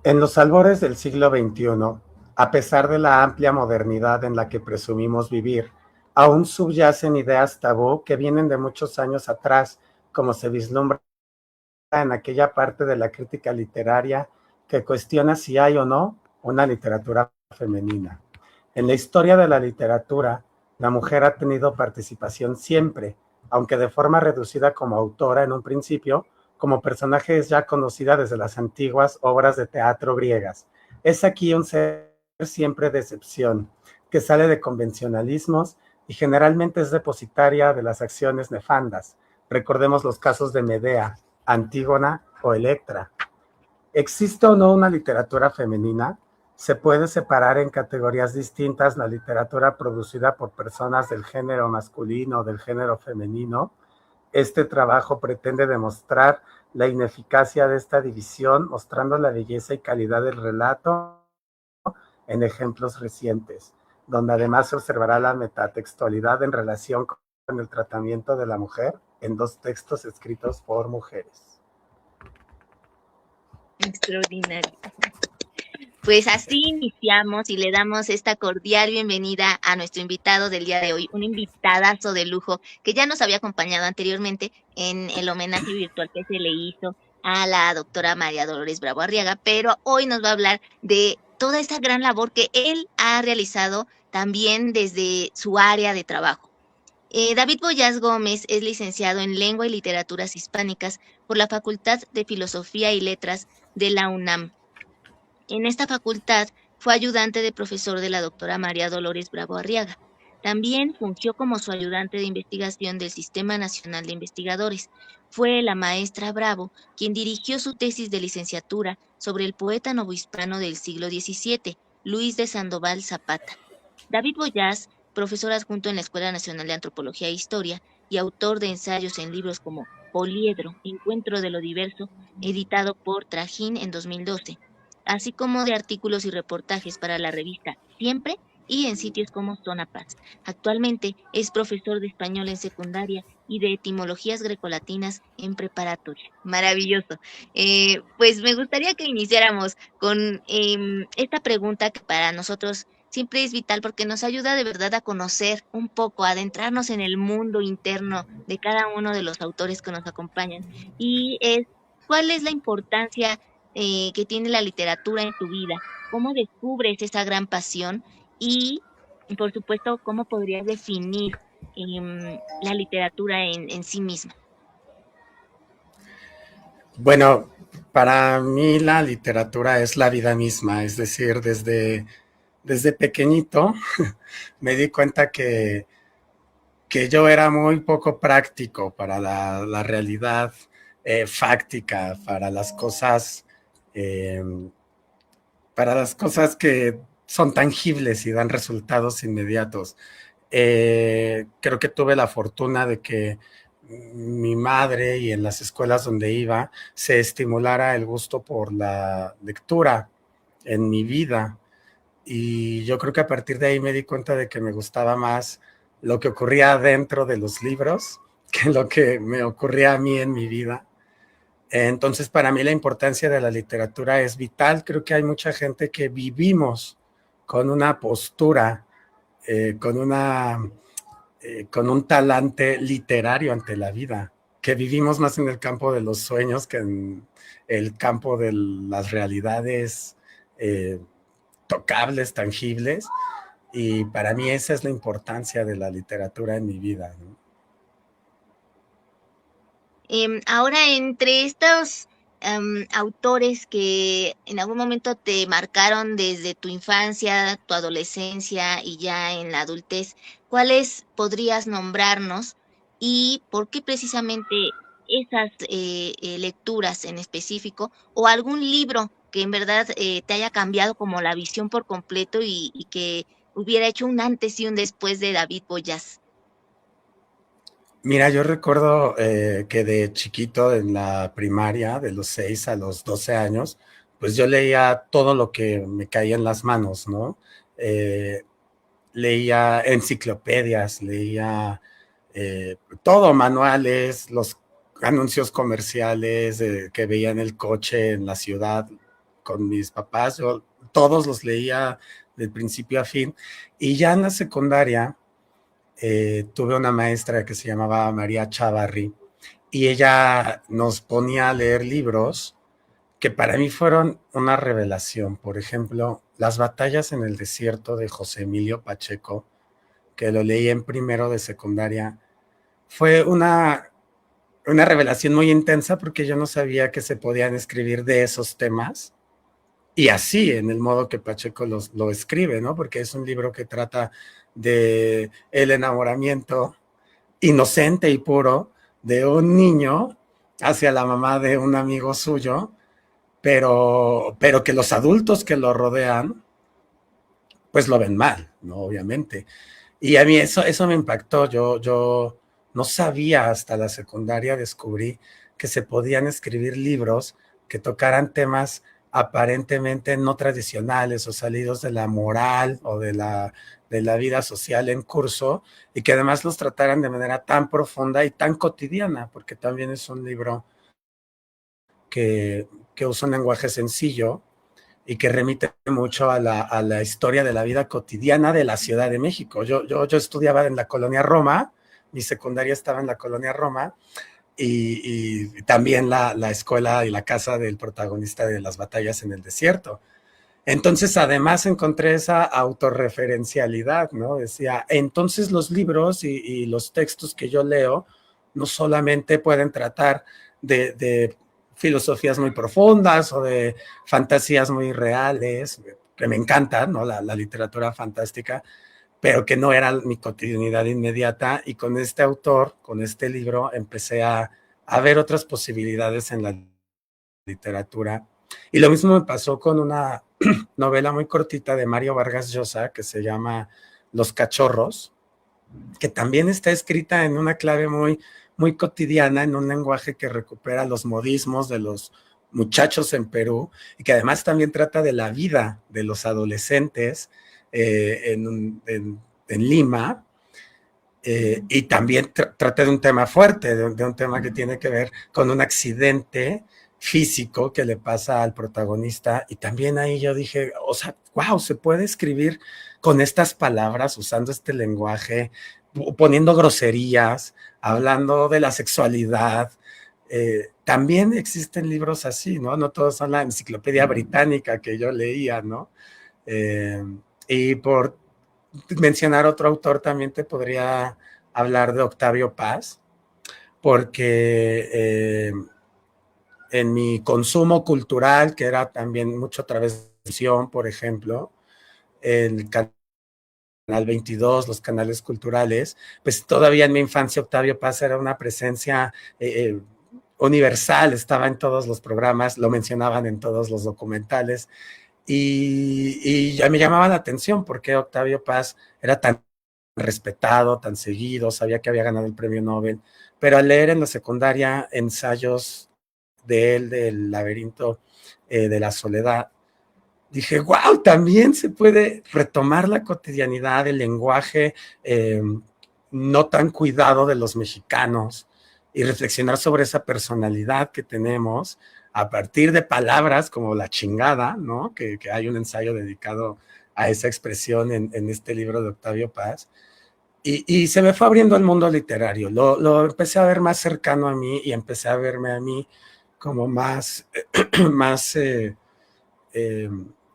En los albores del siglo XXI, a pesar de la amplia modernidad en la que presumimos vivir, aún subyacen ideas tabú que vienen de muchos años atrás, como se vislumbra en aquella parte de la crítica literaria que cuestiona si hay o no una literatura femenina. En la historia de la literatura, la mujer ha tenido participación siempre, aunque de forma reducida como autora en un principio, como personaje es ya conocida desde las antiguas obras de teatro griegas. Es aquí un ser siempre de excepción, que sale de convencionalismos y generalmente es depositaria de las acciones nefandas. Recordemos los casos de Medea, Antígona o Electra. ¿Existe o no una literatura femenina? Se puede separar en categorías distintas la literatura producida por personas del género masculino o del género femenino. Este trabajo pretende demostrar la ineficacia de esta división, mostrando la belleza y calidad del relato en ejemplos recientes, donde además se observará la metatextualidad en relación con el tratamiento de la mujer en dos textos escritos por mujeres. Extraordinario. Pues así iniciamos y le damos esta cordial bienvenida a nuestro invitado del día de hoy, un invitadazo de lujo que ya nos había acompañado anteriormente en el homenaje virtual que se le hizo a la doctora María Dolores Bravo Arriaga, pero hoy nos va a hablar de toda esta gran labor que él ha realizado también desde su área de trabajo. David Boyaz Gómez es licenciado en Lengua y Literaturas Hispánicas por la Facultad de Filosofía y Letras de la UNAM. En esta facultad fue ayudante de profesor de la doctora María Dolores Bravo Arriaga. También fungió como su ayudante de investigación del Sistema Nacional de Investigadores. Fue la maestra Bravo quien dirigió su tesis de licenciatura sobre el poeta novohispano del siglo XVII, Luis de Sandoval Zapata. David Boyaz, profesor adjunto en la Escuela Nacional de Antropología e Historia y autor de ensayos en libros como Poliedro, Encuentro de lo Diverso, editado por Trajín en 2012, así como de artículos y reportajes para la revista Siempre y en sitios como Zona Paz. Actualmente es profesor de español en secundaria y de etimologías grecolatinas en preparatoria. Maravilloso. Pues me gustaría que iniciáramos con esta pregunta que para nosotros siempre es vital porque nos ayuda de verdad a conocer un poco, a adentrarnos en el mundo interno de cada uno de los autores que nos acompañan. Y es, ¿cuál es la importancia que tiene la literatura en tu vida? ¿Cómo descubres esa gran pasión? Y, por supuesto, ¿cómo podrías definir la literatura en sí misma? Bueno, para mí la literatura es la vida misma, es decir, desde pequeñito me di cuenta que yo era muy poco práctico para la realidad fáctica, eh, para las cosas que son tangibles y dan resultados inmediatos. Creo que tuve la fortuna de que mi madre y en las escuelas donde iba se estimulara el gusto por la lectura en mi vida. Y yo creo que a partir de ahí me di cuenta de que me gustaba más lo que ocurría dentro de los libros que lo que me ocurría a mí en mi vida. Entonces, para mí la importancia de la literatura es vital. Creo que hay mucha gente que vivimos con una postura, con con un talante literario ante la vida, que vivimos más en el campo de los sueños que en el campo de las realidades eh, tocables, tangibles. Y para mí esa es la importancia de la literatura en mi vida, ¿no? Ahora, entre estos autores que en algún momento te marcaron desde tu infancia, tu adolescencia y ya en la adultez, ¿cuáles podrías nombrarnos y por qué precisamente esas lecturas en específico o algún libro que en verdad te haya cambiado como la visión por completo y que hubiera hecho un antes y un después de David Boyas? Mira, yo recuerdo que de chiquito en la primaria, de los 6 a los 12 años, pues yo leía todo lo que me caía en las manos, ¿no? Eh, Leía enciclopedias, leía todo, manuales, los anuncios comerciales que veía en el coche, en la ciudad, con mis papás, yo todos los leía de principio a fin, y ya en la secundaria tuve una maestra que se llamaba María Chavarri, y ella nos ponía a leer libros que para mí fueron una revelación. Por ejemplo, Las batallas en el desierto de José Emilio Pacheco, que lo leí en primero de secundaria. Fue una revelación muy intensa porque yo no sabía que se podían escribir de esos temas y así, en el modo que Pacheco lo escribe, ¿no? Porque es un libro que trata de el enamoramiento inocente y puro de un niño hacia la mamá de un amigo suyo, pero que los adultos que lo rodean, pues lo ven mal, ¿no? Obviamente. Y a mí eso me impactó. Yo no sabía hasta la secundaria, descubrí que se podían escribir libros que tocaran temas aparentemente no tradicionales o salidos de la moral o de la vida social en curso y que además los trataran de manera tan profunda y tan cotidiana, porque también es un libro que usa un lenguaje sencillo y que remite mucho a la historia de la vida cotidiana de la Ciudad de México. Yo estudiaba en la colonia Roma, mi secundaria estaba en la colonia Roma, y también la escuela y la casa del protagonista de Las batallas en el desierto. Entonces, además encontré esa autorreferencialidad, ¿no? Decía, entonces los libros y los textos que yo leo no solamente pueden tratar de filosofías muy profundas o de fantasías muy reales, que me encantan, ¿no? La literatura fantástica, pero que no era mi cotidianidad inmediata. Y con este autor, con este libro, empecé a ver otras posibilidades en la literatura. Y lo mismo me pasó con una novela muy cortita de Mario Vargas Llosa que se llama Los cachorros, que también está escrita en una clave muy cotidiana, en un lenguaje que recupera los modismos de los muchachos en Perú y que además también trata de la vida de los adolescentes en Lima, y también trata de un tema fuerte, de un tema que tiene que ver con un accidente físico que le pasa al protagonista. Y también ahí yo dije, o sea, wow, se puede escribir con estas palabras, usando este lenguaje, poniendo groserías, hablando de la sexualidad. También existen libros así, ¿no? No todos son la enciclopedia británica que yo leía, ¿no? Eh, y por mencionar otro autor, también te podría hablar de Octavio Paz, porque en mi consumo cultural, que era también mucho a través de televisión, por ejemplo, el Canal 22, los canales culturales, pues todavía en mi infancia Octavio Paz era una presencia universal, estaba en todos los programas, lo mencionaban en todos los documentales, y ya me llamaba la atención porque Octavio Paz era tan respetado, tan seguido, sabía que había ganado el premio Nobel, pero al leer en la secundaria ensayos de él, del laberinto de la soledad, dije, wow, también se puede retomar la cotidianidad, el lenguaje no tan cuidado de los mexicanos y reflexionar sobre esa personalidad que tenemos a partir de palabras como la chingada, ¿no? Que hay un ensayo dedicado a esa expresión en este libro de Octavio Paz. Y se me fue abriendo el mundo literario. Lo empecé a ver más cercano a mí y empecé a verme a mí como más, más eh,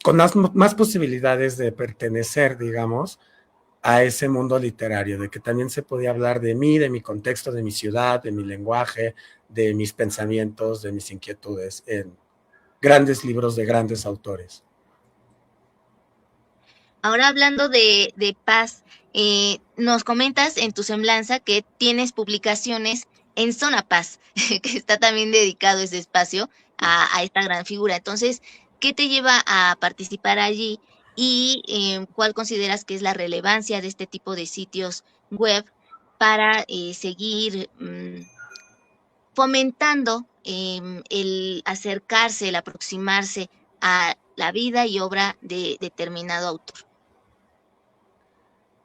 con más posibilidades de pertenecer, digamos, a ese mundo literario, de que también se podía hablar de mí, de mi contexto, de mi ciudad, de mi lenguaje, de mis pensamientos, de mis inquietudes, en grandes libros de grandes autores. Ahora hablando de Paz, nos comentas en tu semblanza que tienes publicaciones en Zona Paz, que está también dedicado ese espacio a esta gran figura. Entonces, ¿qué te lleva a participar allí y cuál consideras que es la relevancia de este tipo de sitios web para seguir fomentando el acercarse, el aproximarse a la vida y obra de determinado autor?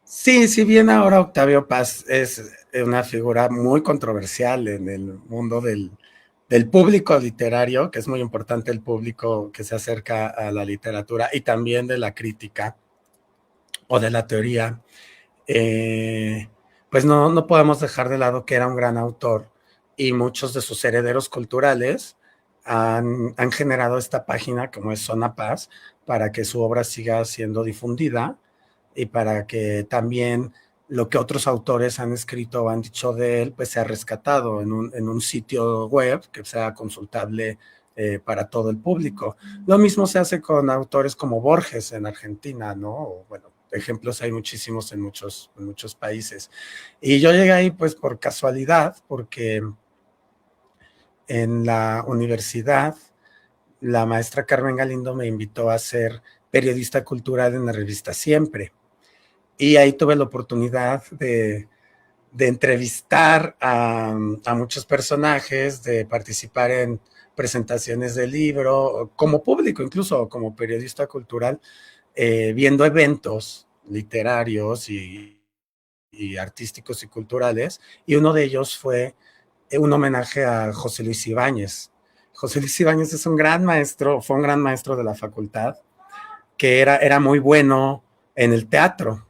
Sí, si bien ahora Octavio Paz es una figura muy controversial en el mundo del público literario, que es muy importante el público que se acerca a la literatura, y también de la crítica o de la teoría, eh, pues no podemos dejar de lado que era un gran autor y muchos de sus herederos culturales han generado esta página como es Zona Paz para que su obra siga siendo difundida y para que también lo que otros autores han escrito o han dicho de él, pues sea rescatado en un sitio web que sea consultable para todo el público. Lo mismo se hace con autores como Borges en Argentina, ¿no? O, bueno, ejemplos hay muchísimos en muchos países. Y yo llegué ahí pues por casualidad, porque en la universidad la maestra Carmen Galindo me invitó a ser periodista cultural en la revista Siempre. Y ahí tuve la oportunidad de entrevistar a muchos personajes, de participar en presentaciones de libro, como público, incluso como periodista cultural, viendo eventos literarios y artísticos y culturales, y uno de ellos fue un homenaje a José Luis Ibáñez. José Luis Ibáñez es un gran maestro, fue un gran maestro de la facultad, que era muy bueno en el teatro,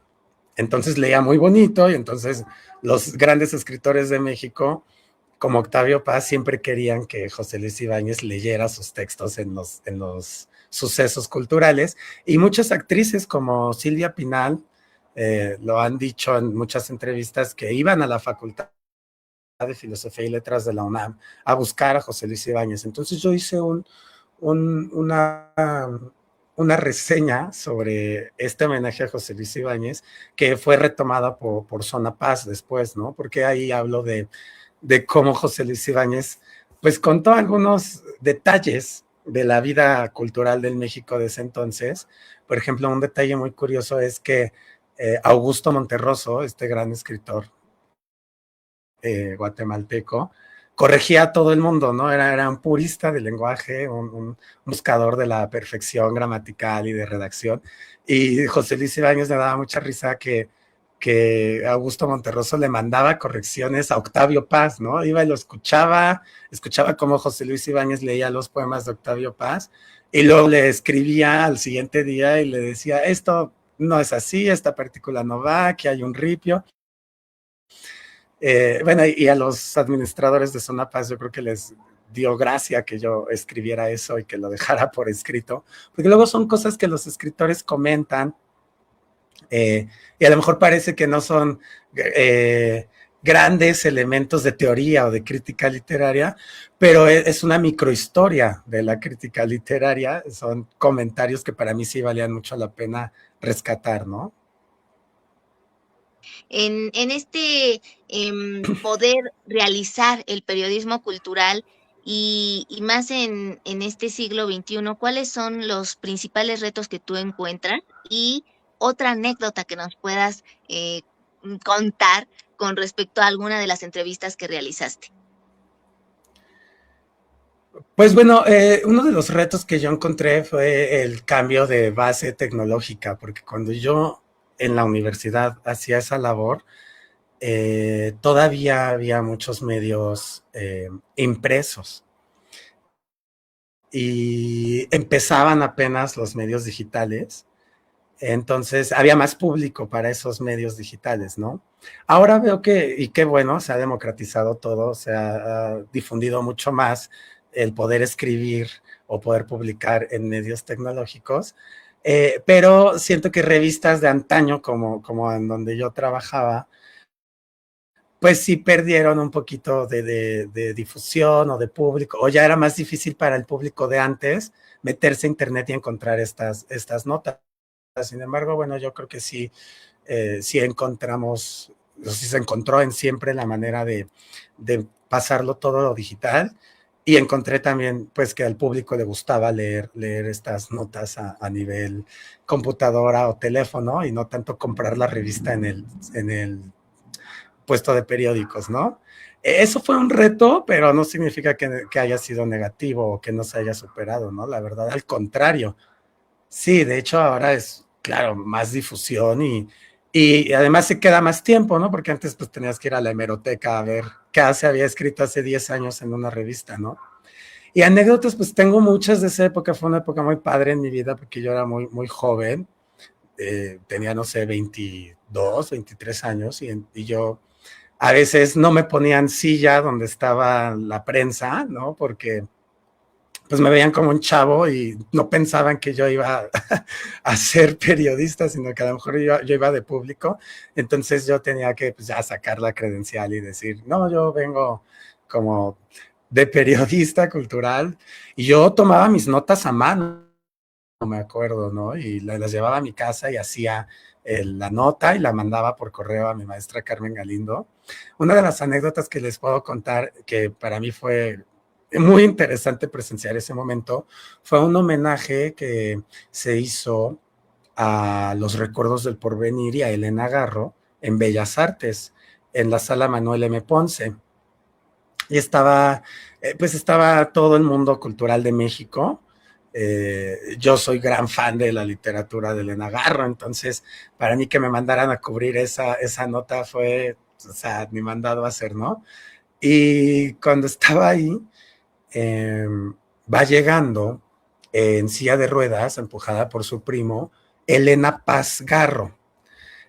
entonces leía muy bonito y entonces los grandes escritores de México, como Octavio Paz, siempre querían que José Luis Ibáñez leyera sus textos en los sucesos culturales y muchas actrices como Silvia Pinal lo han dicho en muchas entrevistas que iban a la Facultad de Filosofía y Letras de la UNAM a buscar a José Luis Ibáñez. Entonces yo hice un, una reseña sobre este homenaje a José Luis Ibáñez, que fue retomada por Zona Paz después, ¿no? Porque ahí hablo de cómo José Luis Ibáñez, pues contó algunos detalles de la vida cultural del México de ese entonces. Por ejemplo, un detalle muy curioso es que Augusto Monterroso, este gran escritor guatemalteco, corregía a todo el mundo, ¿no? Era un purista del lenguaje, un buscador de la perfección gramatical y de redacción. Y José Luis Ibáñez le daba mucha risa que Augusto Monterroso le mandaba correcciones a Octavio Paz, ¿no? Iba y lo escuchaba cómo José Luis Ibáñez leía los poemas de Octavio Paz, y luego le escribía al siguiente día y le decía, esto no es así, esta partícula no va, aquí hay un ripio. Bueno, y a los administradores de Zona Paz yo creo que les dio gracia que yo escribiera eso y que lo dejara por escrito, porque luego son cosas que los escritores comentan y a lo mejor parece que no son grandes elementos de teoría o de crítica literaria, pero es una microhistoria de la crítica literaria, son comentarios que para mí sí valían mucho la pena rescatar, ¿no? En este poder realizar el periodismo cultural y más en este siglo XXI, ¿cuáles son los principales retos que tú encuentras? Y otra anécdota que nos puedas contar con respecto a alguna de las entrevistas que realizaste. Pues bueno, uno de los retos que yo encontré fue el cambio de base tecnológica, porque cuando yo en la universidad hacía esa labor, todavía había muchos medios impresos y empezaban apenas los medios digitales, entonces había más público para esos medios digitales, ¿no? Ahora veo que, y qué bueno, se ha democratizado todo, se ha difundido mucho más el poder escribir o poder publicar en medios tecnológicos, pero siento que revistas de antaño, como en donde yo trabajaba, pues sí perdieron un poquito de difusión o de público, o ya era más difícil para el público de antes meterse a internet y encontrar estas notas. Sin embargo, bueno, yo creo que sí, sí encontramos, sí se encontró en Siempre la manera de pasarlo todo digital, y encontré también pues que al público le gustaba leer estas notas a nivel computadora o teléfono y no tanto comprar la revista en el puesto de periódicos, ¿no? Eso fue un reto, pero no significa que haya sido negativo o que no se haya superado, ¿no? La verdad, al contrario. Sí, de hecho ahora es, claro, más difusión y además se queda más tiempo, ¿no? Porque antes pues tenías que ir a la hemeroteca a ver qué se había escrito hace 10 años en una revista, ¿no? Y anécdotas, pues tengo muchas de esa época, fue una época muy padre en mi vida porque yo era muy, muy joven, tenía, no sé, 22, 23 años y yo a veces no me ponían silla donde estaba la prensa, ¿no? Porque pues me veían como un chavo y no pensaban que yo iba a ser periodista, sino que a lo mejor yo iba de público. Entonces yo tenía que pues, ya sacar la credencial y decir, no, yo vengo como de periodista cultural y yo tomaba mis notas a mano, no me acuerdo, ¿no? Y las llevaba a mi casa y hacía la nota y la mandaba por correo a mi maestra Carmen Galindo. Una de las anécdotas que les puedo contar, que para mí fue muy interesante presenciar ese momento, fue un homenaje que se hizo a los recuerdos del porvenir y a Elena Garro en Bellas Artes, en la sala Manuel M. Ponce. Y estaba, pues estaba todo el mundo cultural de México. Yo soy gran fan de la literatura de Elena Garro, entonces para mí que me mandaran a cubrir esa nota fue, o sea, mi mandado a hacer, ¿no? Y cuando estaba ahí, eh, va llegando en silla de ruedas, empujada por su primo, Elena Paz Garro.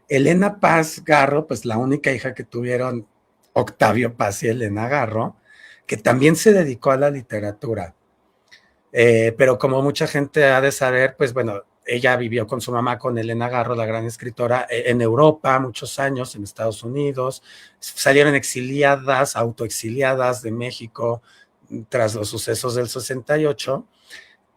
Elena Paz Garro, pues la única hija que tuvieron Octavio Paz y Elena Garro, que también se dedicó a la literatura. Pero como mucha gente ha de saber, pues bueno, ella vivió con su mamá, con Elena Garro, la gran escritora, en Europa muchos años, en Estados Unidos, salieron exiliadas, autoexiliadas de México tras los sucesos del 68,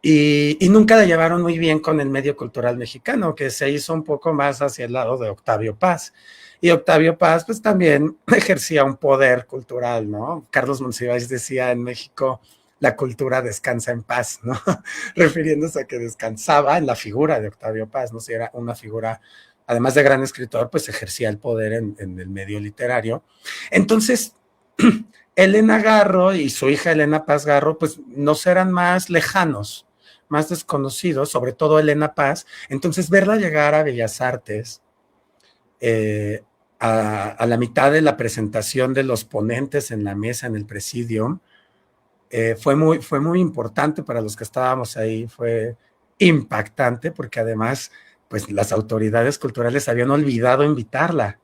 y nunca la llevaron muy bien con el medio cultural mexicano, que se hizo un poco más hacia el lado de Octavio Paz. Y Octavio Paz, pues también ejercía un poder cultural, ¿no? Carlos Monsiváis decía en México, la cultura descansa en paz, ¿no? Refiriéndose a que descansaba en la figura de Octavio Paz, ¿no? Si era una figura, además de gran escritor, pues ejercía el poder en el medio literario. Entonces, Elena Garro y su hija Elena Paz Garro, pues nos eran más lejanos, más desconocidos, sobre todo Elena Paz. Entonces, verla llegar a Bellas Artes, eh, a la mitad de la presentación de los ponentes en la mesa, en el presidium, fue muy importante para los que estábamos ahí, fue impactante porque además, pues las autoridades culturales habían olvidado invitarla.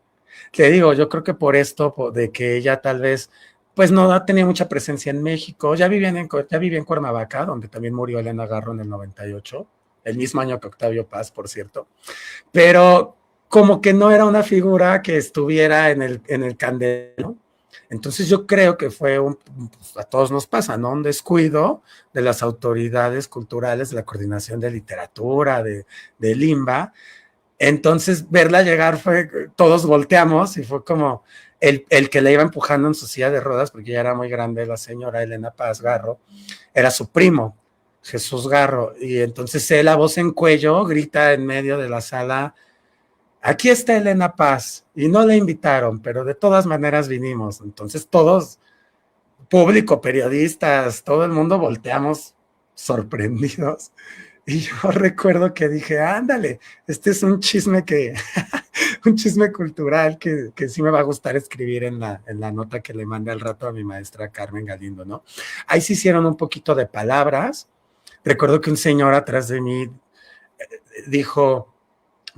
Te digo, yo creo que por esto, de que ella tal vez, pues no tenía mucha presencia en México, ya vivía en Cuernavaca, donde también murió Elena Garro en el 98, el mismo año que Octavio Paz, por cierto, pero como que no era una figura que estuviera en el candelero. Entonces yo creo que fue pues a todos nos pasa, ¿no? Un descuido de las autoridades culturales, de la coordinación de literatura, de Limba. Entonces verla llegar fue, todos volteamos y fue como el que le iba empujando en su silla de ruedas, porque ya era muy grande la señora Elena Paz Garro, era su primo, Jesús Garro, y entonces él a voz en cuello grita en medio de la sala, aquí está Elena Paz, y no la invitaron, pero de todas maneras vinimos. Entonces todos, público, periodistas, todo el mundo volteamos sorprendidos. Y yo recuerdo que dije, ándale, este es un chisme que, un chisme cultural que sí me va a gustar escribir en la nota que le mandé al rato a mi maestra Carmen Galindo, ¿no? Ahí se hicieron un poquito de palabras. Recuerdo que un señor atrás de mí dijo,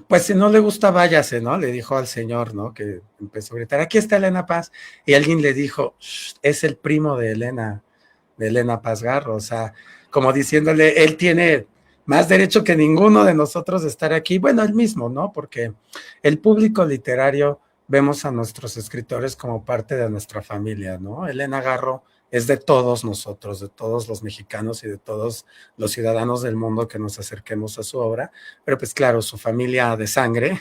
pues si no le gusta, váyase, ¿no? Le dijo al señor, ¿no? Que empezó a gritar, aquí está Elena Paz. Y alguien le dijo, es el primo de Elena Paz Garro. O sea, como diciéndole, él tiene más derecho que ninguno de nosotros de estar aquí. Bueno, él mismo, ¿no? Porque el público literario vemos a nuestros escritores como parte de nuestra familia, ¿no? Elena Garro es de todos nosotros, de todos los mexicanos y de todos los ciudadanos del mundo que nos acerquemos a su obra, pero pues claro, su familia de sangre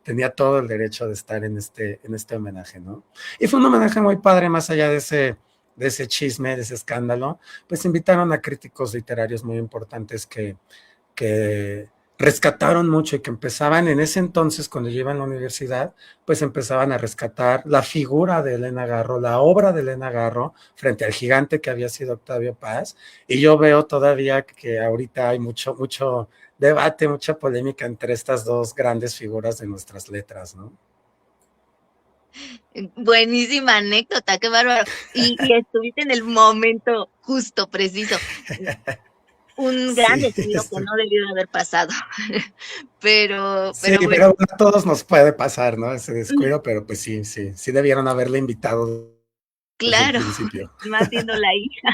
tenía todo el derecho de estar en este homenaje, ¿no? Y fue un homenaje muy padre, más allá de ese chisme, de ese escándalo, pues invitaron a críticos literarios muy importantes que rescataron mucho y que empezaban en ese entonces, cuando yo iba en la universidad, pues empezaban a rescatar la figura de Elena Garro, la obra de Elena Garro, frente al gigante que había sido Octavio Paz, y yo veo todavía que ahorita hay mucho debate, mucha polémica entre estas dos grandes figuras de nuestras letras, ¿no? Buenísima anécdota, qué bárbaro. Y estuviste en el momento justo, preciso. Un gran Sí, descuido que no debió de haber pasado. sí, Pero bueno, pero bueno, a todos nos puede pasar, ¿no? Ese descuido, pero pues sí, sí, sí debieron haberle invitado desde el claro, principio. más siendo la hija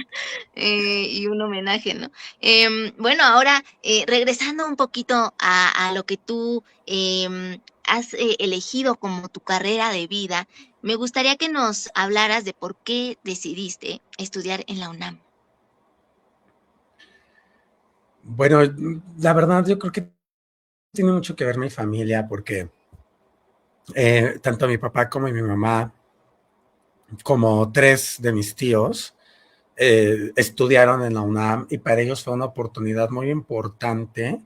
y un homenaje, ¿no? Bueno, ahora regresando un poquito a lo que tú has elegido como tu carrera de vida, me gustaría que nos hablaras de por qué decidiste estudiar en la UNAM. Bueno, la verdad yo creo que tiene mucho que ver mi familia porque tanto mi papá como mi mamá, como tres de mis tíos, estudiaron en la UNAM y para ellos fue una oportunidad muy importante,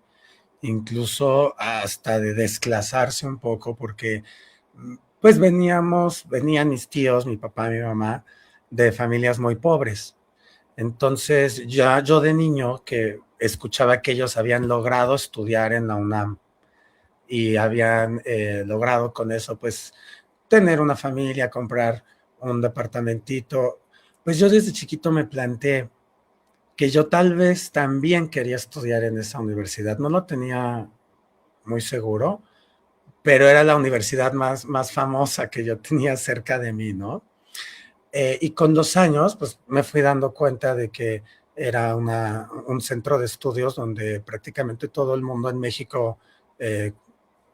incluso hasta de desclasarse un poco, porque pues venían mis tíos, mi papá, mi mamá, de familias muy pobres. Entonces ya yo de niño que escuchaba que ellos habían logrado estudiar en la UNAM y habían logrado con eso pues tener una familia, comprar un departamentito, pues yo desde chiquito me planteé que yo tal vez también quería estudiar en esa universidad. No lo tenía muy seguro, pero era la universidad más famosa que yo tenía cerca de mí, ¿no? Y con los años, pues me fui dando cuenta de que era un centro de estudios donde prácticamente todo el mundo en México eh,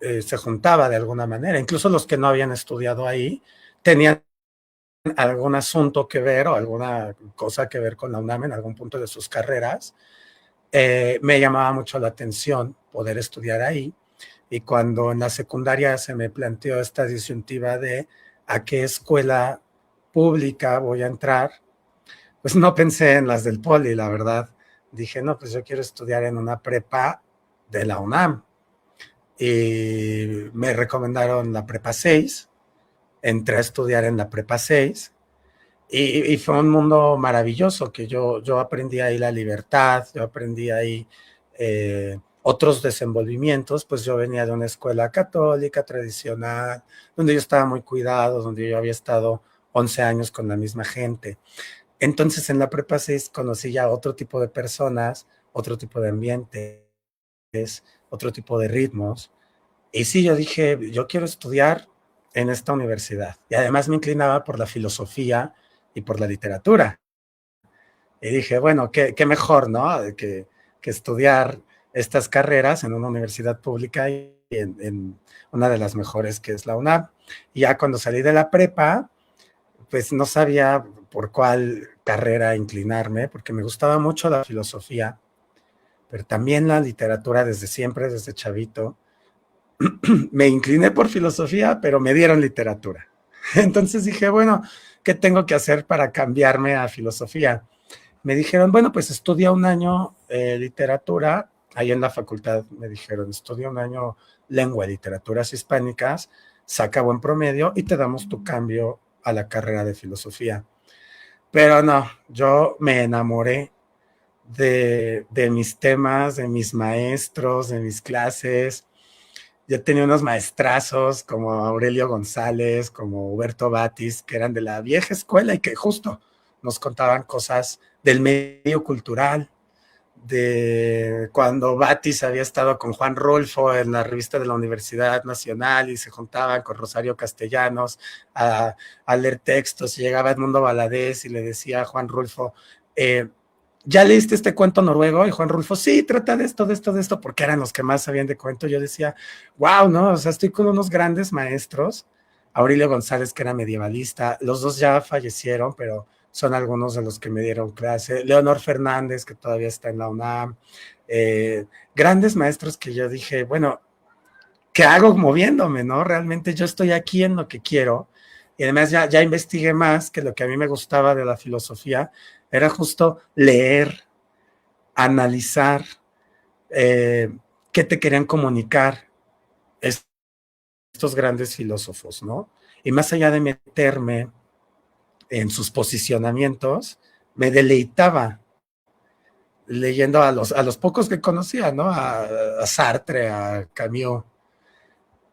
se juntaba de alguna manera. Incluso los que no habían estudiado ahí tenían algún asunto que ver o alguna cosa que ver con la UNAM en algún punto de sus carreras. Me llamaba mucho la atención poder estudiar ahí y cuando en la secundaria se me planteó esta disyuntiva de a qué escuela pública voy a entrar, pues no pensé en las del Poli, la verdad. Dije, no, pues yo quiero estudiar en una prepa de la UNAM. Y me recomendaron la prepa 6, entré a estudiar en la prepa 6 y fue un mundo maravilloso que yo aprendí ahí la libertad, yo aprendí ahí otros desenvolvimientos, pues yo venía de una escuela católica tradicional, donde yo estaba muy cuidado, donde yo había estado 11 años con la misma gente. Entonces en la prepa 6 conocí ya otro tipo de personas, otro tipo de ambientes, otro tipo de ritmos. Y sí, yo dije, yo quiero estudiar en esta universidad. Y además me inclinaba por la filosofía y por la literatura. Y dije, bueno, qué mejor, ¿no? Que estudiar estas carreras en una universidad pública y en una de las mejores que es la UNAM. Y ya cuando salí de la prepa, pues no sabía por cuál carrera inclinarme, porque me gustaba mucho la filosofía, pero también la literatura desde siempre, desde chavito. Me incliné por filosofía, pero me dieron literatura. Entonces dije, bueno, ¿qué tengo que hacer para cambiarme a filosofía? Me dijeron, bueno, pues estudia un año literatura, ahí en la facultad me dijeron, estudia un año lengua y literaturas hispánicas, saca buen promedio y te damos tu cambio a la carrera de filosofía. Pero no, yo me enamoré de mis temas, de mis maestros, de mis clases. Yo tenía unos maestrazos como Aurelio González, como Huberto Batis, que eran de la vieja escuela y que justo nos contaban cosas del medio cultural, de cuando Batis había estado con Juan Rulfo en la revista de la Universidad Nacional y se juntaban con Rosario Castellanos a leer textos y llegaba Edmundo Valadez y le decía a Juan Rulfo, ¿ya leíste este cuento noruego? Y Juan Rulfo, sí, trata de esto, de esto, de esto, porque eran los que más sabían de cuento. Yo decía, wow, ¿no? O sea, estoy con unos grandes maestros. Aurelio González, que era medievalista, los dos ya fallecieron, pero son algunos de los que me dieron clase. Leonor Fernández, que todavía está en la UNAM. Grandes maestros que yo dije, bueno, ¿qué hago moviéndome, no? Realmente yo estoy aquí en lo que quiero. Y además ya investigué más que lo que a mí me gustaba de la filosofía era justo leer, analizar qué te querían comunicar estos grandes filósofos, ¿no? Y más allá de meterme en sus posicionamientos, me deleitaba leyendo a los pocos que conocía, ¿no? A Sartre, a Camus.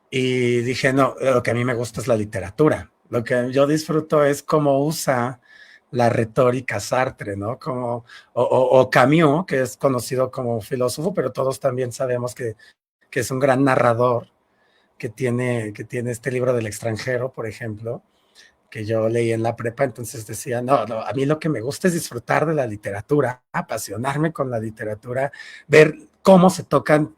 Y dije, no, lo que a mí me gusta es la literatura. Lo que yo disfruto es cómo usa la retórica Sartre, ¿no? Como, o Camus, que es conocido como filósofo, pero todos también sabemos que es un gran narrador, que tiene este libro del extranjero, por ejemplo, que yo leí en la prepa, entonces decía, no, no, a mí lo que me gusta es disfrutar de la literatura, apasionarme con la literatura, ver cómo se tocan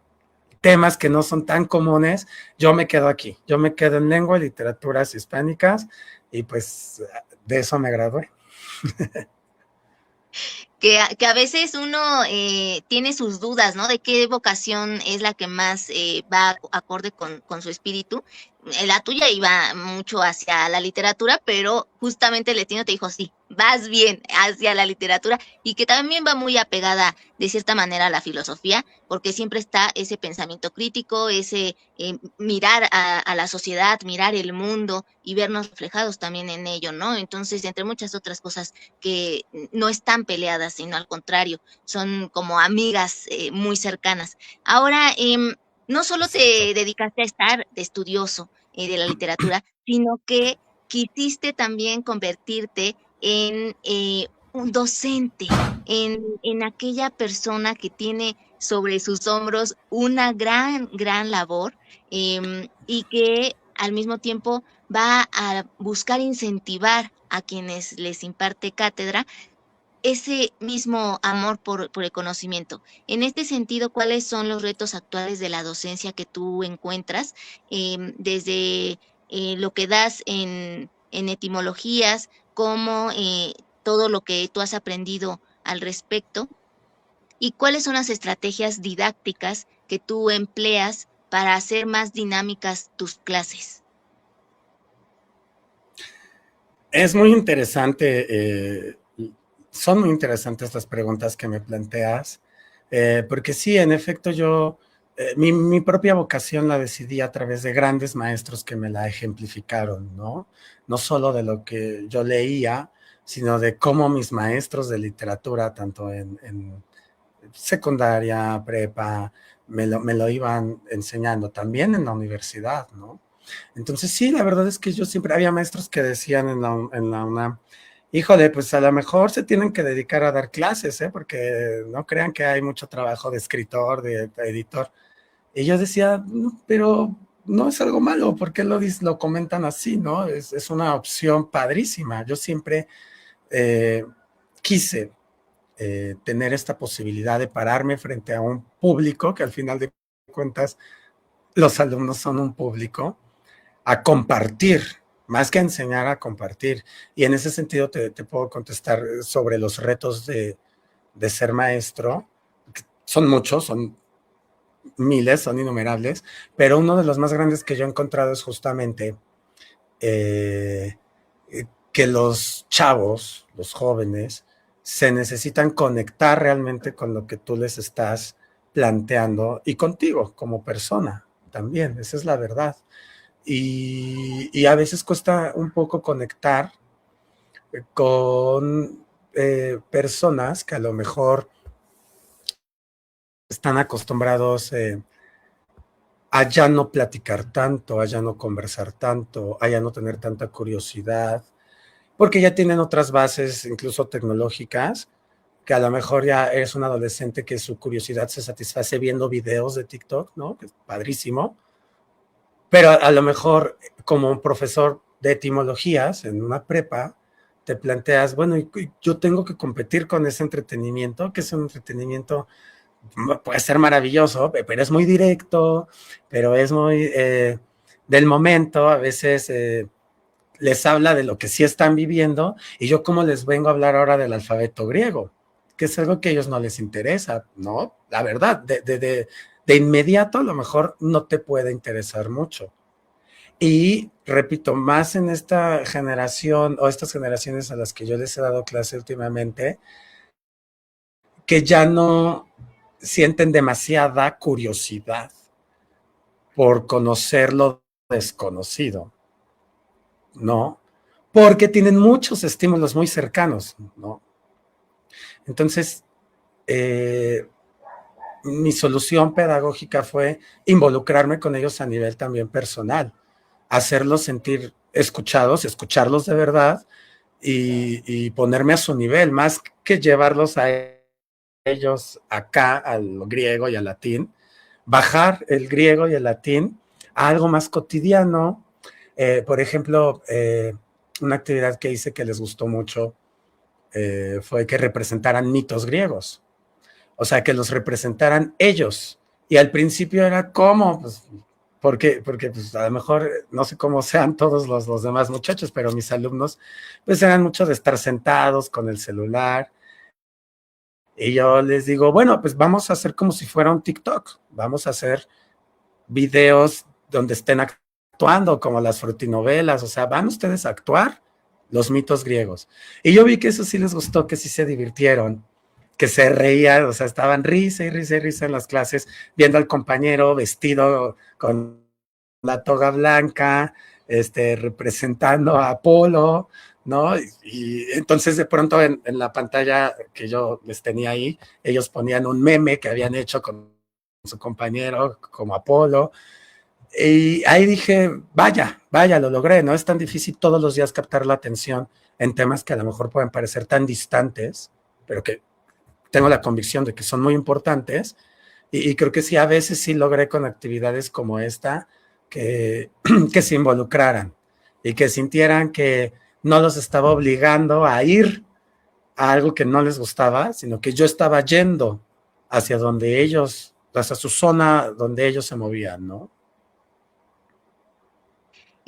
temas que no son tan comunes. Yo me quedo aquí, yo me quedo en lengua y literaturas hispánicas, y pues de eso me gradué. Que a veces uno tiene sus dudas, ¿no? De qué vocación es la que más va acorde con su espíritu. La tuya iba mucho hacia la literatura, pero justamente el destino te dijo, sí, vas bien hacia la literatura y que también va muy apegada de cierta manera a la filosofía, porque siempre está ese pensamiento crítico, ese mirar a la sociedad, mirar el mundo y vernos reflejados también en ello, ¿no? Entonces, entre muchas otras cosas que no están peleadas, sino al contrario, son como amigas muy cercanas. Ahora, no solo Exacto. te dedicaste a estar de estudioso de la literatura, sino que quisiste también convertirte en un docente, en aquella persona que tiene sobre sus hombros una gran labor y que al mismo tiempo va a buscar incentivar a quienes les imparte cátedra ese mismo amor por el conocimiento. En este sentido, ¿cuáles son los retos actuales de la docencia que tú encuentras desde lo que das en etimologías, como todo lo que tú has aprendido al respecto? ¿Y cuáles son las estrategias didácticas que tú empleas para hacer más dinámicas tus clases? Es muy interesante, son muy interesantes las preguntas que me planteas, porque sí, en efecto, mi propia vocación la decidí a través de grandes maestros que me la ejemplificaron, ¿no? No solo de lo que yo leía, sino de cómo mis maestros de literatura, tanto en secundaria, prepa, me lo iban enseñando, también en la universidad, ¿no? Entonces, sí, la verdad es que yo siempre había maestros que decían en la UNAM, híjole, pues a lo mejor se tienen que dedicar a dar clases, ¿eh? Porque no crean que hay mucho trabajo de escritor, de editor. Y yo decía, "No, pero no es algo malo, ¿por qué lo comentan así, no? Es una opción padrísima. Yo siempre eh, quise tener esta posibilidad de pararme frente a un público, que al final de cuentas los alumnos son un público, a compartir, más que a enseñar, a compartir. Y en ese sentido te puedo contestar sobre los retos de ser maestro. Son muchos, son miles, son innumerables, pero uno de los más grandes que yo he encontrado es justamente eh, que los chavos, los jóvenes, se necesitan conectar realmente con lo que tú les estás planteando y contigo como persona también, esa es la verdad. Y a veces cuesta un poco conectar con personas que a lo mejor están acostumbrados a ya no platicar tanto, a ya no conversar tanto, a ya no tener tanta curiosidad, porque ya tienen otras bases, incluso tecnológicas, que a lo mejor ya eres un adolescente que su curiosidad se satisface viendo videos de TikTok, ¿no? Que es padrísimo, pero a lo mejor como un profesor de etimologías en una prepa, te planteas, bueno, yo tengo que competir con ese entretenimiento, que es un entretenimiento, puede ser maravilloso, pero es muy directo, pero es muy del momento, a veces les habla de lo que sí están viviendo, y yo cómo les vengo a hablar ahora del alfabeto griego, que es algo que a ellos no les interesa, ¿no? La verdad, de inmediato a lo mejor no te puede interesar mucho. Y repito, más en esta generación o estas generaciones a las que yo les he dado clase últimamente, que ya no sienten demasiada curiosidad por conocer lo desconocido, ¿no? Porque tienen muchos estímulos muy cercanos, ¿no? Entonces, eh, mi solución pedagógica fue involucrarme con ellos a nivel también personal, hacerlos sentir escucharlos de verdad y ponerme a su nivel, más que llevarlos a ellos acá, al griego y al latín, bajar el griego y el latín a algo más cotidiano. Por ejemplo, una actividad que hice que les gustó mucho fue que representaran mitos griegos, o sea, que los representaran ellos. Y al principio era como, pues, porque pues, a lo mejor no sé cómo sean todos los demás muchachos, pero mis alumnos pues eran mucho de estar sentados con el celular. Y yo les digo, bueno, pues vamos a hacer como si fuera un TikTok, vamos a hacer videos donde estén actuando como las frutinovelas, o sea, van ustedes a actuar los mitos griegos. Y yo vi que eso sí les gustó, que sí se divirtieron, que se reían, o sea, estaban risa y risa y risa en las clases, viendo al compañero vestido con la toga blanca, representando a Apolo, ¿no? Y entonces de pronto en la pantalla que yo les tenía ahí, ellos ponían un meme que habían hecho con su compañero como Apolo, y ahí dije, vaya, lo logré, no es tan difícil todos los días captar la atención en temas que a lo mejor pueden parecer tan distantes, pero que tengo la convicción de que son muy importantes, y creo que sí, a veces sí logré con actividades como esta que, que se involucraran y que sintieran que no los estaba obligando a ir a algo que no les gustaba, sino que yo estaba yendo hacia donde ellos, hacia su zona donde ellos se movían, ¿no?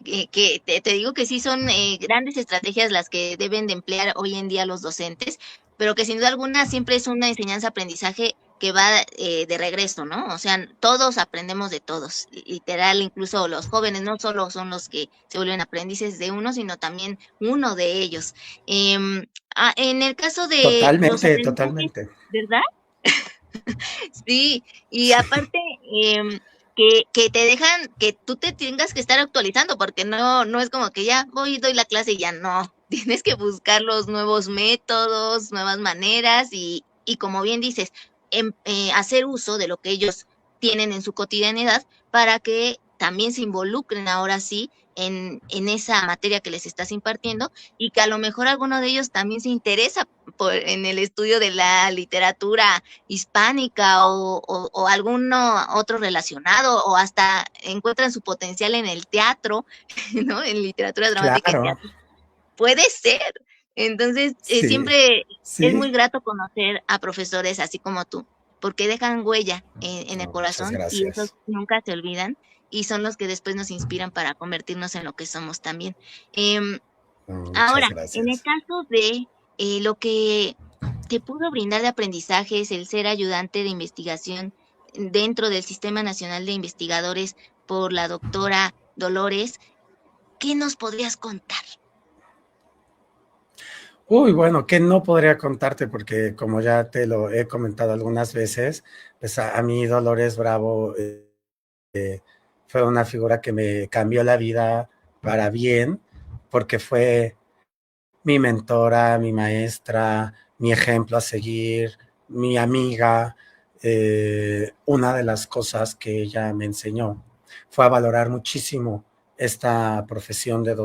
Que te digo que sí son grandes estrategias las que deben de emplear hoy en día los docentes, pero que sin duda alguna siempre es una enseñanza-aprendizaje que va de regreso, ¿no? O sea, todos aprendemos de todos, literal, incluso los jóvenes no solo son los que se vuelven aprendices de uno, sino también uno de ellos. En el caso de los Totalmente, aprendizajes, totalmente. ¿verdad? Sí, y Sí, aparte que te dejan que tú te tengas que estar actualizando, porque no es como que ya voy y doy la clase y ya no. Tienes que buscar los nuevos métodos, nuevas maneras y como bien dices, hacer uso de lo que ellos tienen en su cotidianidad para que también se involucren ahora sí en esa materia que les estás impartiendo y que a lo mejor alguno de ellos también se interesa en el estudio de la literatura hispánica o alguno otro relacionado, o hasta encuentran su potencial en el teatro, ¿no? En literatura dramática y claro, teatro. Puede ser. Entonces, sí, siempre es muy sí. grato conocer a profesores así como tú, porque dejan huella en el No, muchas corazón y esos gracias. nunca se olvidan y son los que después nos inspiran para convertirnos en lo que somos también. Em, No, muchas Ahora, en el gracias. caso de lo que te pudo brindar de aprendizajes el ser ayudante de investigación dentro del Sistema Nacional de Investigadores por la doctora Dolores, ¿qué nos podrías contar? Uy, bueno, que no podría contarte porque como ya te lo he comentado algunas veces, pues a mí Dolores Bravo fue una figura que me cambió la vida para bien, porque fue mi mentora, mi maestra, mi ejemplo a seguir, mi amiga. Una de las cosas que ella me enseñó fue a valorar muchísimo esta profesión de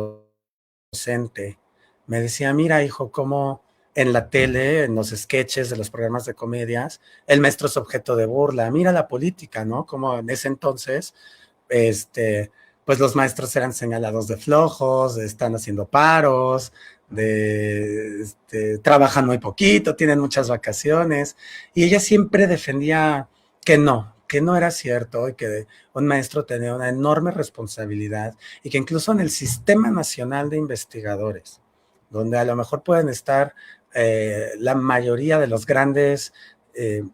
docente. Me decía, mira, hijo, cómo en la tele, en los sketches de los programas de comedias, el maestro es objeto de burla. Mira la política, ¿no? Como en ese entonces, este, pues los maestros eran señalados de flojos, están haciendo paros, trabajan muy poquito, tienen muchas vacaciones, y ella siempre defendía que no era cierto, y que un maestro tenía una enorme responsabilidad, y que incluso en el Sistema Nacional de Investigadores, donde a lo mejor pueden estar la mayoría de los grandes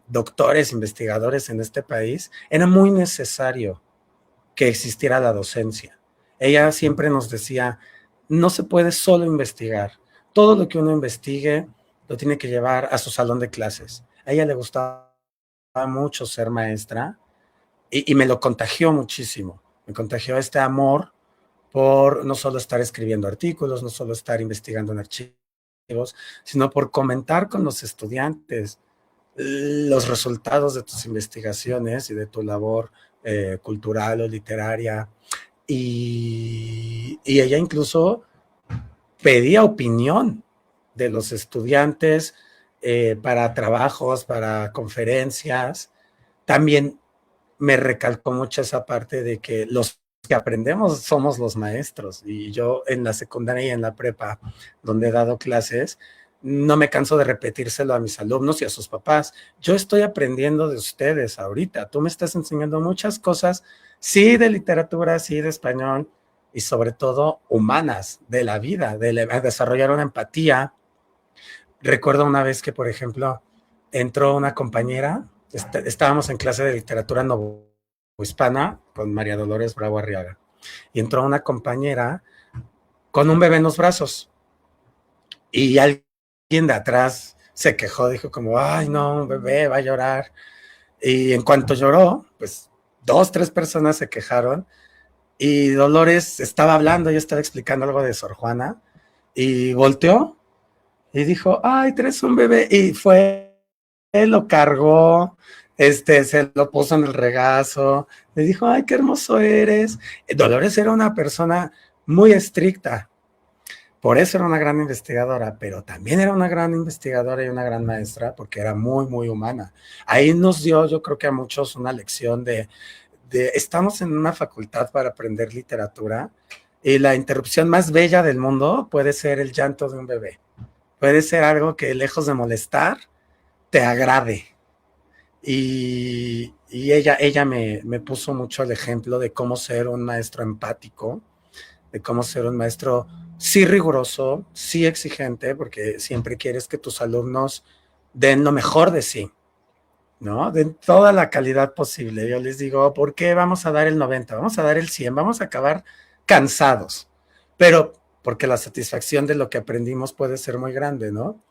doctores, investigadores en este país, era muy necesario que existiera la docencia. Ella siempre nos decía, no se puede solo investigar, todo lo que uno investigue lo tiene que llevar a su salón de clases. A ella le gustaba mucho ser maestra y me lo contagió muchísimo, me contagió este amor por no solo estar escribiendo artículos, no solo estar investigando en archivos, sino por comentar con los estudiantes los resultados de tus investigaciones y de tu labor cultural o literaria. y ella incluso pedía opinión de los estudiantes para trabajos, para conferencias. También me recalcó mucho esa parte de que los que aprendemos somos los maestros, y yo en la secundaria y en la prepa, donde he dado clases, no me canso de repetírselo a mis alumnos y a sus papás. Yo estoy aprendiendo de ustedes ahorita, tú me estás enseñando muchas cosas, sí de literatura, sí de español, y sobre todo humanas, de la vida, de desarrollar una empatía. Recuerdo una vez que, por ejemplo, entró una compañera, estábamos en clase de literatura novohispana con María Dolores Bravo Arriaga, y entró una compañera con un bebé en los brazos, y alguien de atrás se quejó, dijo como, ay no, un bebé va a llorar, y en cuanto lloró, pues dos, tres personas se quejaron, y Dolores estaba hablando, yo estaba explicando algo de Sor Juana, y volteó y dijo, ay, traes un bebé, y fue, él lo cargó, se lo puso en el regazo, le dijo, ay, qué hermoso eres. Dolores era una persona muy estricta, por eso era una gran investigadora, pero también era una gran investigadora y una gran maestra, porque era muy, muy humana. Ahí nos dio, yo creo que a muchos, una lección de estamos en una facultad para aprender literatura, y la interrupción más bella del mundo puede ser el llanto de un bebé. Puede ser algo que, lejos de molestar, te agrade. Y ella me puso mucho el ejemplo de cómo ser un maestro empático, de cómo ser un maestro sí riguroso, sí exigente, porque siempre quieres que tus alumnos den lo mejor de sí, ¿no? Den toda la calidad posible. Yo les digo, ¿por qué vamos a dar el 90? Vamos a dar el 100, vamos a acabar cansados, pero porque la satisfacción de lo que aprendimos puede ser muy grande, ¿no?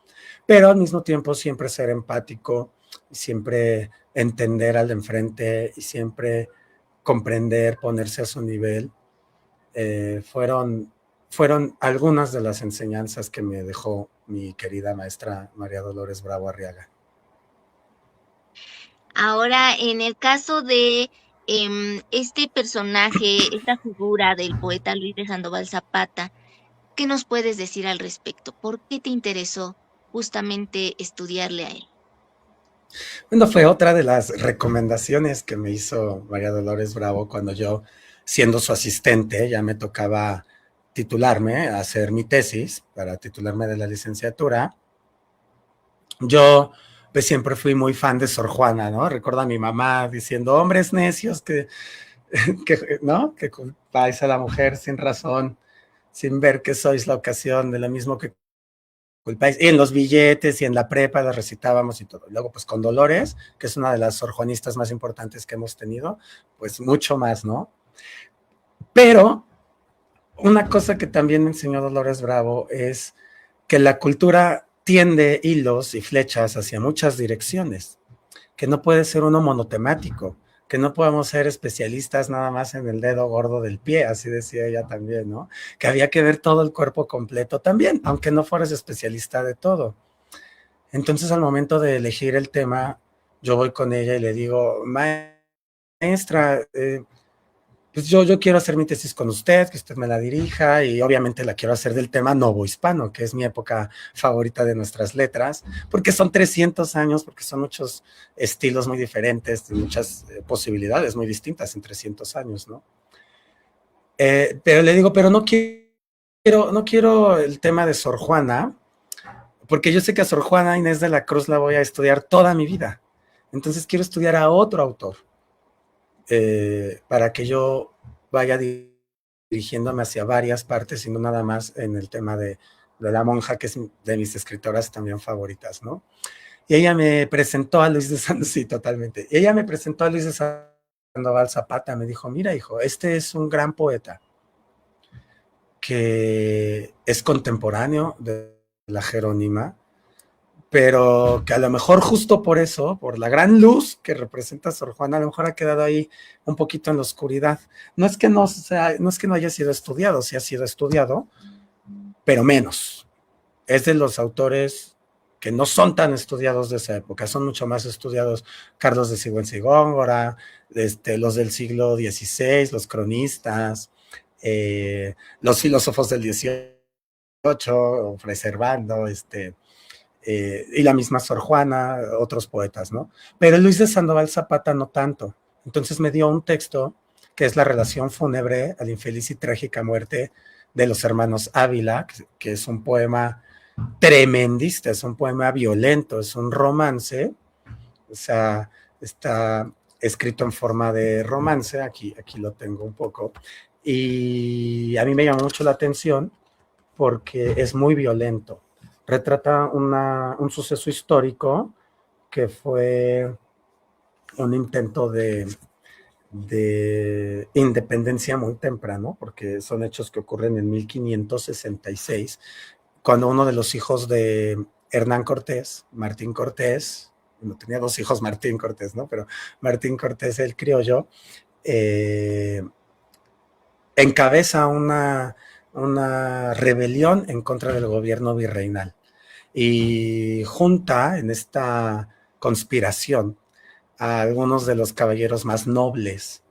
Pero al mismo tiempo siempre ser empático, siempre entender al de enfrente y siempre comprender, ponerse a su nivel, fueron algunas de las enseñanzas que me dejó mi querida maestra María Dolores Bravo Arriaga. Ahora, en el caso de este personaje, esta figura del poeta Luis de Sandoval Zapata, ¿qué nos puedes decir al respecto? ¿Por qué te interesó justamente estudiarle a él? Bueno, fue otra de las recomendaciones que me hizo María Dolores Bravo cuando yo, siendo su asistente, ya me tocaba titularme, hacer mi tesis para titularme de la licenciatura. Yo pues siempre fui muy fan de Sor Juana, ¿no? Recuerdo a mi mamá diciendo, hombres necios ¿no? Que culpáis a la mujer sin razón, sin ver que sois la ocasión de lo mismo que culpáis. Y en los billetes y en la prepa las recitábamos y todo. Luego, pues con Dolores, que es una de las sorjuanistas más importantes que hemos tenido, pues mucho más, ¿no? Pero una cosa que también me enseñó Dolores Bravo es que la cultura tiende hilos y flechas hacia muchas direcciones, que no puede ser uno monotemático, que no podemos ser especialistas nada más en el dedo gordo del pie, así decía ella también, ¿no? Que había que ver todo el cuerpo completo también, aunque no fueras especialista de todo. Entonces, al momento de elegir el tema, yo voy con ella y le digo, maestra, pues yo quiero hacer mi tesis con usted, que usted me la dirija, y obviamente la quiero hacer del tema novohispano, que es mi época favorita de nuestras letras, porque son 300 años, porque son muchos estilos muy diferentes, muchas posibilidades muy distintas en 300 años, ¿no? Pero le digo, pero no quiero el tema de Sor Juana, porque yo sé que a Sor Juana Inés de la Cruz la voy a estudiar toda mi vida. Entonces quiero estudiar a otro autor, para que yo vaya dirigiéndome hacia varias partes y no nada más en el tema de la monja, que es de mis escritoras también favoritas, ¿no? Y ella me presentó a Luis de Sandoval, sí, totalmente. Y ella me presentó a Luis de Sandoval Zapata, me dijo, mira, hijo, este es un gran poeta que es contemporáneo de la Jerónima, pero que a lo mejor justo por eso, por la gran luz que representa Sor Juana, a lo mejor ha quedado ahí un poquito en la oscuridad. No es que no haya sido estudiado, sí ha sido estudiado, pero menos. Es de los autores que no son tan estudiados de esa época, son mucho más estudiados Carlos de Sigüenza y Góngora, los del siglo XVI, los cronistas, los filósofos del 18, Fray Servando, y la misma Sor Juana, otros poetas, ¿no? Pero Luis de Sandoval Zapata no tanto. Entonces me dio un texto que es la relación fúnebre a la infeliz y trágica muerte de los hermanos Ávila, que es un poema tremendista, es un poema violento, es un romance, o sea, está escrito en forma de romance, aquí lo tengo un poco, y a mí me llamó mucho la atención porque es muy violento. Retrata un suceso histórico que fue un intento de independencia muy temprano, porque son hechos que ocurren en 1566, cuando uno de los hijos de Hernán Cortés, Martín Cortés, no tenía dos hijos Martín Cortés, ¿no? Pero Martín Cortés, el criollo, encabeza una rebelión en contra del gobierno virreinal y junta en esta conspiración a algunos de los caballeros más nobles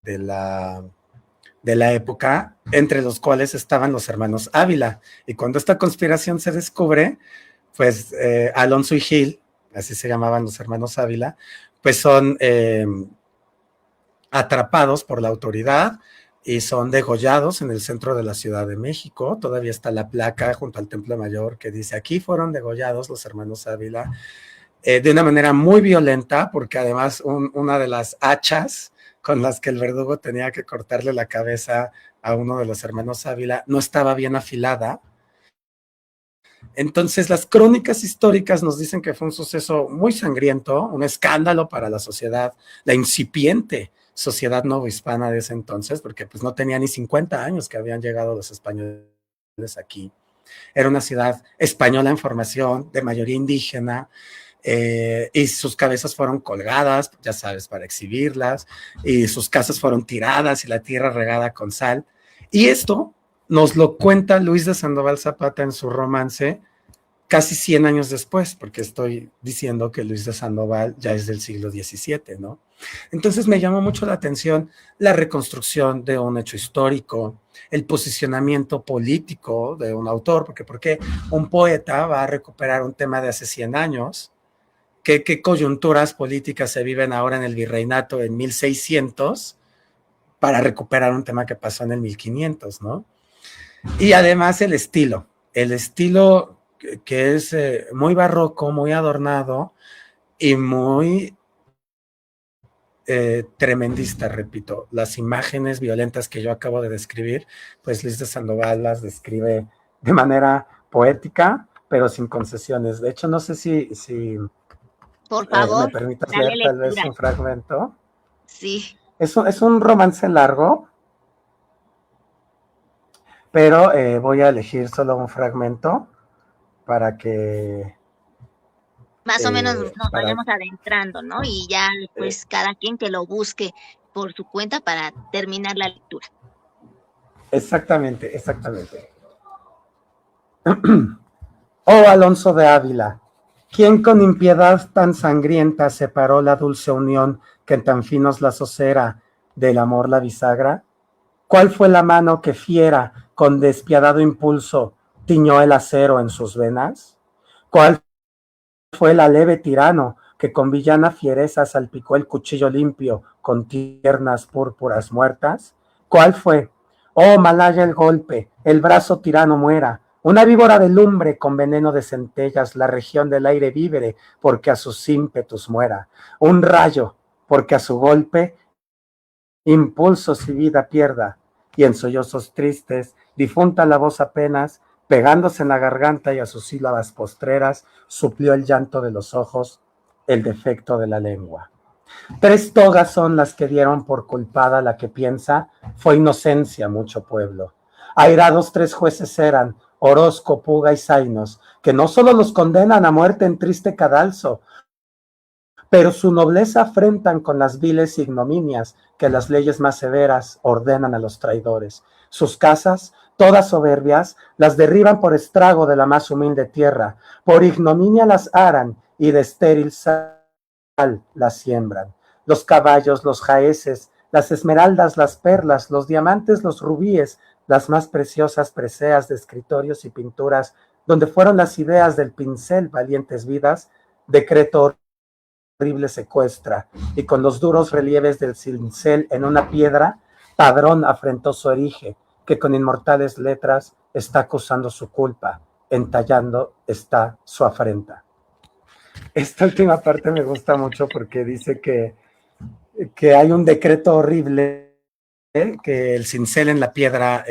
de la época, entre los cuales estaban los hermanos Ávila. Y cuando esta conspiración se descubre, pues Alonso y Gil, así se llamaban los hermanos Ávila, pues son atrapados por la autoridad y son degollados en el centro de la Ciudad de México. Todavía está la placa junto al Templo Mayor que dice: aquí fueron degollados los hermanos Ávila, de una manera muy violenta, porque además una de las hachas con las que el verdugo tenía que cortarle la cabeza a uno de los hermanos Ávila no estaba bien afilada. Entonces las crónicas históricas nos dicen que fue un suceso muy sangriento, un escándalo para la sociedad, la incipiente sociedad novohispana de ese entonces, porque pues no tenía ni 50 años que habían llegado los españoles aquí. Era una ciudad española en formación, de mayoría indígena, y sus cabezas fueron colgadas, ya sabes, para exhibirlas, y sus casas fueron tiradas y la tierra regada con sal. Y esto nos lo cuenta Luis de Sandoval Zapata en su romance casi 100 años después, porque estoy diciendo que Luis de Sandoval ya es del siglo XVII, ¿no? Entonces me llamó mucho la atención la reconstrucción de un hecho histórico, el posicionamiento político de un autor, porque un poeta va a recuperar un tema de hace 100 años, qué coyunturas políticas se viven ahora en el virreinato en 1600 para recuperar un tema que pasó en el 1500, ¿no? Y además el estilo que es muy barroco, muy adornado y muy tremendista, repito. Las imágenes violentas que yo acabo de describir, pues Luis de Sandoval las describe de manera poética, pero sin concesiones. De hecho, no sé si Por me favor, permitas dale leer tal vez lectura. un fragmento. Sí. Es un romance largo, pero voy a elegir solo un fragmento para que Más o menos nos para vayamos adentrando, ¿no? Y ya eh, pues cada quien que lo busque por su cuenta para terminar la lectura. exactamente. Oh Alonso de Ávila, ¿quién con impiedad tan sangrienta separó la dulce unión que en tan finos lazos era del amor la bisagra? ¿Cuál fue la mano que fiera, con despiadado impulso, tiñó el acero en sus venas? ¿Cuál fue el leve tirano que con villana fiereza salpicó el cuchillo limpio con tiernas púrpuras muertas? ¿Cuál fue? Oh, malaya el golpe, el brazo tirano muera, una víbora de lumbre con veneno de centellas, la región del aire víbere, porque a sus ímpetus muera, un rayo, porque a su golpe impulsos y vida pierda, y en sollozos tristes, difunta la voz apenas, pegándose en la garganta y a sus sílabas postreras, suplió el llanto de los ojos, el defecto de la lengua. 3 togas son las que dieron por culpada la que piensa, fue inocencia mucho pueblo. Airados 3 jueces eran, Orozco, Puga y Zainos, que no solo los condenan a muerte en triste cadalso, pero su nobleza afrentan con las viles ignominias que las leyes más severas ordenan a los traidores. Sus casas, todas soberbias, las derriban por estrago de la más humilde tierra, por ignominia las aran y de estéril sal las siembran. Los caballos, los jaeces, las esmeraldas, las perlas, los diamantes, los rubíes, las más preciosas preseas de escritorios y pinturas, donde fueron las ideas del pincel valientes vidas, decreto horrible secuestra, y con los duros relieves del cincel en una piedra, padrón afrentoso erige, que con inmortales letras está acusando su culpa, entallando está su afrenta. Esta última parte me gusta mucho porque dice que hay un decreto horrible que el cincel en la piedra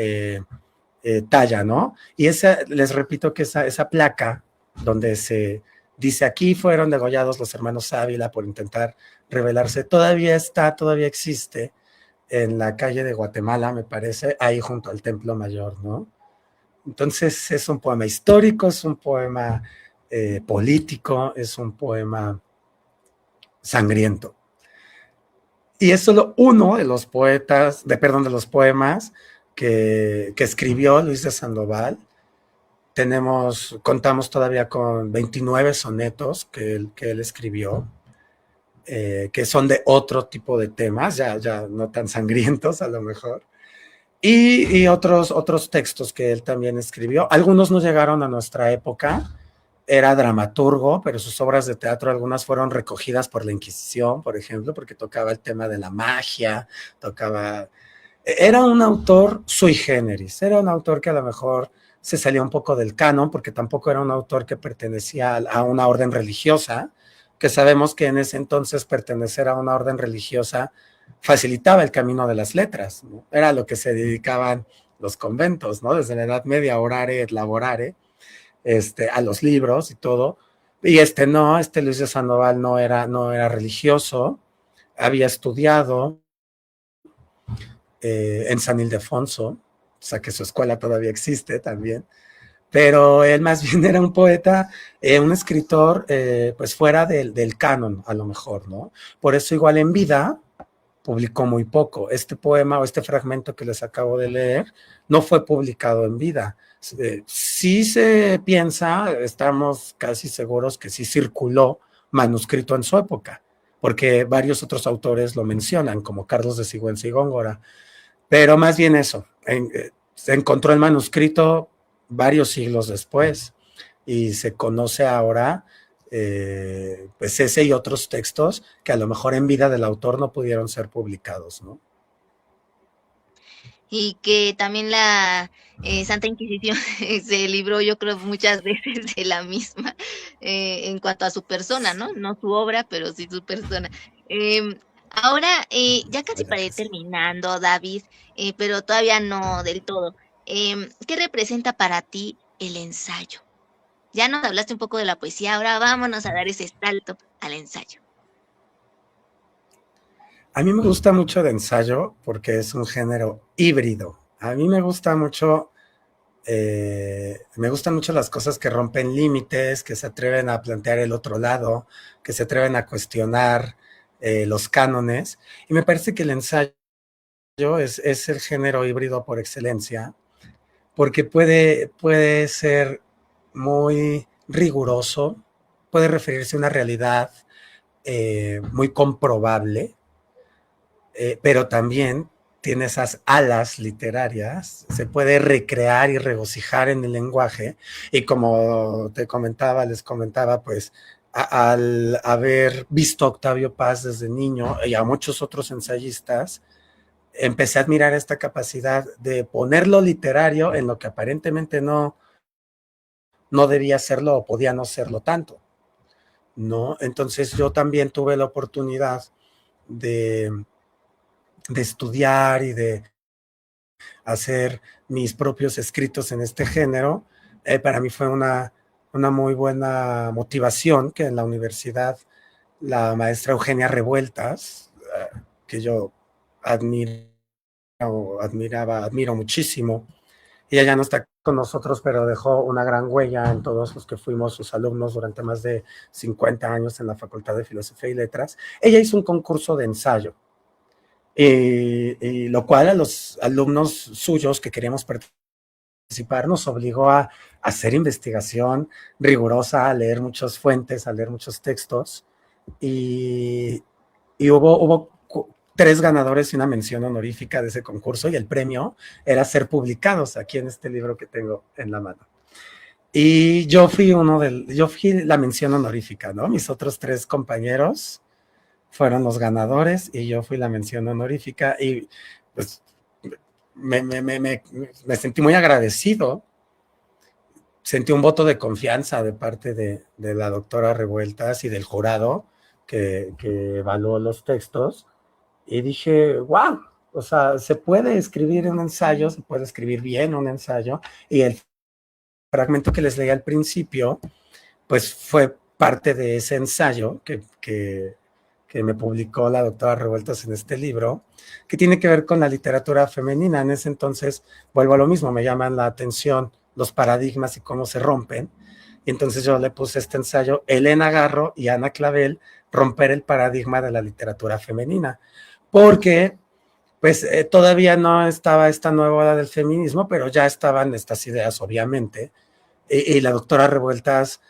talla, ¿no? Y esa, les repito que esa placa donde se dice aquí fueron degollados los hermanos Ávila por intentar rebelarse, todavía existe en la calle de Guatemala, me parece, ahí junto al Templo Mayor, ¿no? Entonces es un poema histórico, es un poema político, es un poema sangriento. Y es solo uno de los de los poemas que escribió Luis de Sandoval. Contamos todavía con 29 sonetos que él escribió, que son de otro tipo de temas, ya no tan sangrientos a lo mejor. Y otros textos que él también escribió. Algunos no llegaron a nuestra época. Era dramaturgo, pero sus obras de teatro algunas fueron recogidas por la Inquisición, por ejemplo, porque tocaba el tema de la magia, Era un autor sui generis, era un autor que a lo mejor se salía un poco del canon, porque tampoco era un autor que pertenecía a una orden religiosa, que sabemos que en ese entonces pertenecer a una orden religiosa facilitaba el camino de las letras, ¿no? Era a lo que se dedicaban los conventos, ¿no? Desde la Edad Media, orare et laborare, a los libros y todo. Y no, Luis de Sandoval no era religioso, había estudiado en San Ildefonso, o sea que su escuela todavía existe también, pero él más bien era un poeta, un escritor, pues fuera del canon, a lo mejor, ¿no? Por eso igual en vida publicó muy poco. Este poema o este fragmento que les acabo de leer no fue publicado en vida. Sí se piensa, estamos casi seguros que sí circuló manuscrito en su época, porque varios otros autores lo mencionan, como Carlos de Sigüenza y Góngora, pero más bien eso, se encontró el manuscrito varios siglos después y se conoce ahora pues ese y otros textos que a lo mejor en vida del autor no pudieron ser publicados, ¿no? Y que también la Santa Inquisición se libró, yo creo, muchas veces de la misma en cuanto a su persona, ¿no? No su obra, pero sí su persona. Ahora, ya casi para Vaya que ir sí. terminando, David, pero todavía no del todo. ¿Qué representa para ti el ensayo? Ya nos hablaste un poco de la poesía, ahora vámonos a dar ese salto al ensayo. A mí me gusta mucho el ensayo porque es un género híbrido. A mí me gustan mucho las cosas que rompen límites, que se atreven a plantear el otro lado, que se atreven a cuestionar los cánones. Y me parece que el ensayo es el género híbrido por excelencia, porque puede ser muy riguroso, puede referirse a una realidad muy comprobable, pero también tiene esas alas literarias, se puede recrear y regocijar en el lenguaje, y como les comentaba, pues al haber visto a Octavio Paz desde niño y a muchos otros ensayistas, empecé a admirar esta capacidad de poner lo literario en lo que aparentemente no debía serlo o podía no serlo tanto, ¿no? Entonces yo también tuve la oportunidad de, de estudiar y de hacer mis propios escritos en este género. Para mí fue una muy buena motivación que en la universidad la maestra Eugenia Revueltas, que yo admiro, admiro muchísimo, ella ya no está con nosotros, pero dejó una gran huella en todos los que fuimos sus alumnos durante más de 50 años en la Facultad de Filosofía y Letras. Ella hizo un concurso de ensayo, y lo cual a los alumnos suyos que queríamos participar nos obligó a hacer investigación rigurosa, a leer muchas fuentes, a leer muchos textos, y, y hubo 3 ganadores y una mención honorífica de ese concurso, y el premio era ser publicados aquí en este libro que tengo en la mano. Y yo fui la mención honorífica, ¿no? Mis otros 3 compañeros fueron los ganadores y yo fui la mención honorífica, y pues me sentí muy agradecido, sentí un voto de confianza de parte de la doctora Revueltas y del jurado que evaluó los textos, y dije, wow, o sea, se puede escribir un ensayo, se puede escribir bien un ensayo, y el fragmento que les leí al principio, pues fue parte de ese ensayo que me publicó la doctora Revueltas en este libro, que tiene que ver con la literatura femenina. En ese entonces, vuelvo a lo mismo, me llaman la atención los paradigmas y cómo se rompen, y entonces yo le puse este ensayo, Elena Garro y Ana Clavel, romper el paradigma de la literatura femenina, porque pues todavía no estaba esta nueva ola del feminismo, pero ya estaban estas ideas, obviamente, y la doctora Revueltas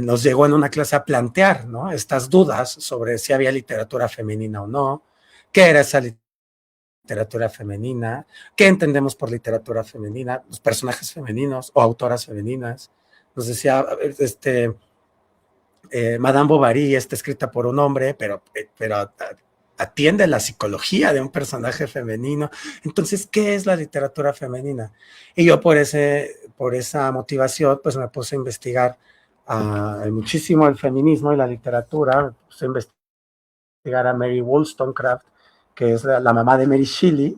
nos llegó en una clase a plantear, ¿no?, estas dudas sobre si había literatura femenina o no, qué era esa literatura femenina, qué entendemos por literatura femenina, los personajes femeninos o autoras femeninas. Nos decía, Madame Bovary está escrita por un hombre, pero atiende la psicología de un personaje femenino. Entonces, ¿qué es la literatura femenina? Y yo por esa motivación, pues me puse a investigar muchísimo el feminismo y la literatura. Me puse a investigar a Mary Wollstonecraft, que es la mamá de Mary Shelley,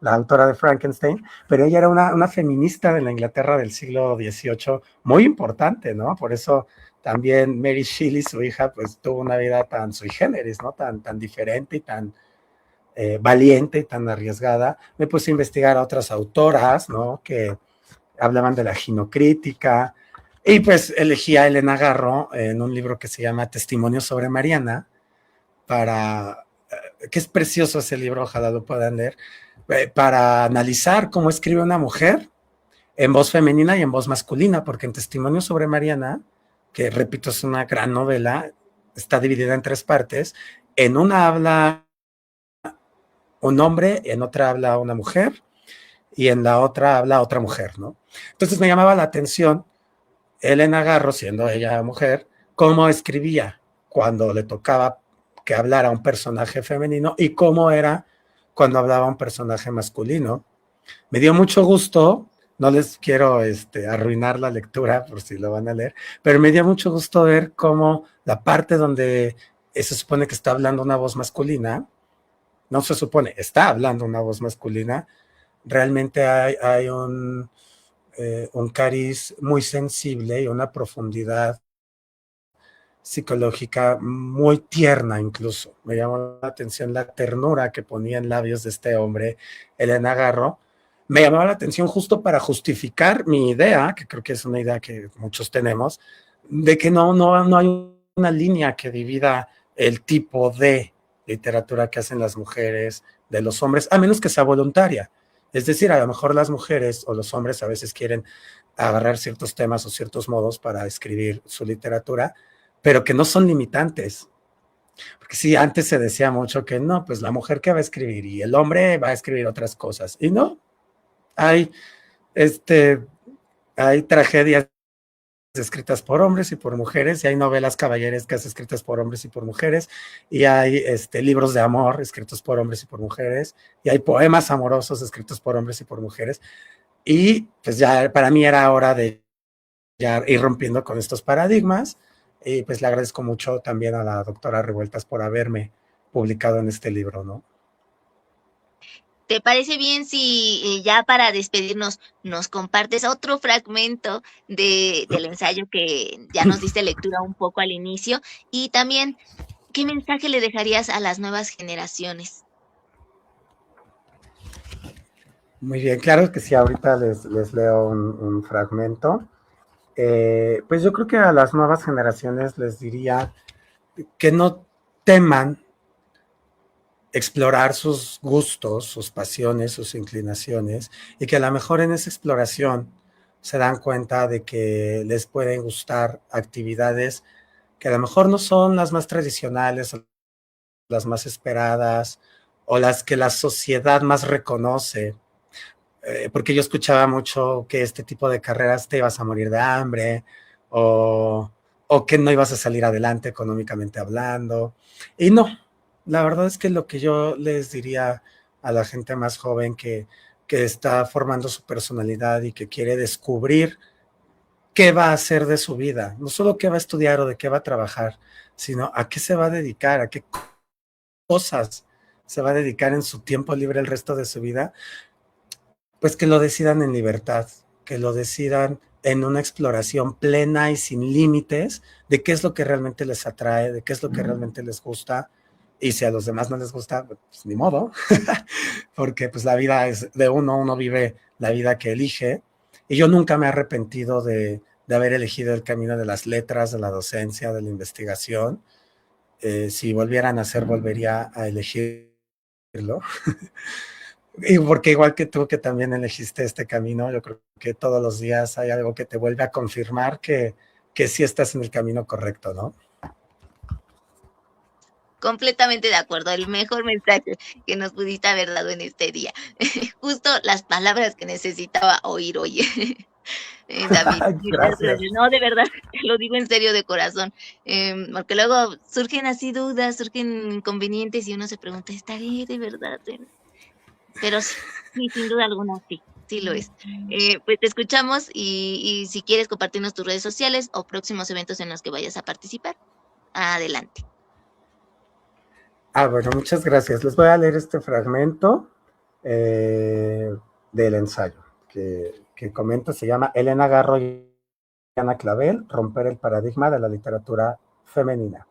la autora de Frankenstein, pero ella era una feminista de la Inglaterra del siglo XVIII muy importante, ¿no? Por eso también Mary Shelley, su hija, pues tuvo una vida tan sui generis, ¿no? Tan diferente y tan valiente y tan arriesgada. Me puse a investigar a otras autoras, ¿no?, que hablaban de la ginocrítica, y pues elegí a Elena Garro en un libro que se llama Testimonios sobre Mariana, que es precioso ese libro, ojalá lo puedan leer, para analizar cómo escribe una mujer en voz femenina y en voz masculina, porque en Testimonios sobre Mariana, que repito es una gran novela, está dividida en 3 partes, en una habla un hombre, en otra habla una mujer, y en la otra habla otra mujer, ¿no? Entonces me llamaba la atención Elena Garro, siendo ella mujer, cómo escribía cuando le tocaba que hablara un personaje femenino y cómo era cuando hablaba un personaje masculino. Me dio mucho gusto, no les quiero arruinar la lectura por si lo van a leer, pero me dio mucho gusto ver cómo la parte donde se supone que está hablando una voz masculina, no se supone, está hablando una voz masculina, realmente hay un cariz muy sensible y una profundidad psicológica muy tierna incluso. Me llamó la atención la ternura que ponía en labios de este hombre, Elena Garro. Me llamaba la atención justo para justificar mi idea, que creo que es una idea que muchos tenemos, de que no hay una línea que divida el tipo de literatura que hacen las mujeres de los hombres, a menos que sea voluntaria. Es decir, a lo mejor las mujeres o los hombres a veces quieren agarrar ciertos temas o ciertos modos para escribir su literatura, pero que no son limitantes. Porque sí, antes se decía mucho que no, pues la mujer que va a escribir y el hombre va a escribir otras cosas. Y no, hay, este, hay tragedias escritas por hombres y por mujeres, y hay novelas caballerescas escritas por hombres y por mujeres, y hay libros de amor escritos por hombres y por mujeres, y hay poemas amorosos escritos por hombres y por mujeres, y pues ya para mí era hora de ya ir rompiendo con estos paradigmas, y pues le agradezco mucho también a la doctora Revueltas por haberme publicado en este libro, ¿no? ¿Te parece bien si ya para despedirnos nos compartes otro fragmento del ensayo que ya nos diste lectura un poco al inicio? Y también, ¿qué mensaje le dejarías a las nuevas generaciones? Muy bien, claro que sí, ahorita les leo un fragmento. Pues yo creo que a las nuevas generaciones les diría que no teman explorar sus gustos, sus pasiones, sus inclinaciones, y que a lo mejor en esa exploración se dan cuenta de que les pueden gustar actividades que a lo mejor no son las más tradicionales, las más esperadas, o las que la sociedad más reconoce, porque yo escuchaba mucho que este tipo de carreras te ibas a morir de hambre o, o que no ibas a salir adelante económicamente hablando. Y no, la verdad es que lo que yo les diría a la gente más joven que está formando su personalidad y que quiere descubrir qué va a hacer de su vida, no solo qué va a estudiar o de qué va a trabajar, sino a qué se va a dedicar, a qué cosas se va a dedicar en su tiempo libre el resto de su vida, pues que lo decidan en libertad, que lo decidan en una exploración plena y sin límites de qué es lo que realmente les atrae, de qué es lo que realmente les gusta. Y si a los demás no les gusta, pues ni modo, porque pues la vida es de uno, uno vive la vida que elige. Y yo nunca me he arrepentido de haber elegido el camino de las letras, de la docencia, de la investigación. Si volvieran a hacer, volvería a elegirlo. Y porque igual que tú, que también elegiste este camino, yo creo que todos los días hay algo que te vuelve a confirmar que sí estás en el camino correcto, ¿no? Completamente de acuerdo, el mejor mensaje que nos pudiste haber dado en este día. Justo las palabras que necesitaba oír hoy. David, muchas Gracias. gracias. No, de verdad, te lo digo en serio de corazón, porque luego surgen así dudas, surgen inconvenientes y uno se pregunta, ¿estaré de verdad? Pero sí, sí, sin duda alguna, sí, sí lo es. Pues te escuchamos y si quieres compartirnos tus redes sociales o próximos eventos en los que vayas a participar, adelante. Bueno, muchas gracias. Les voy a leer este fragmento eh, del ensayo que comento. Se llama Elena Garro y Ana Clavel, Romper el paradigma de la literatura femenina.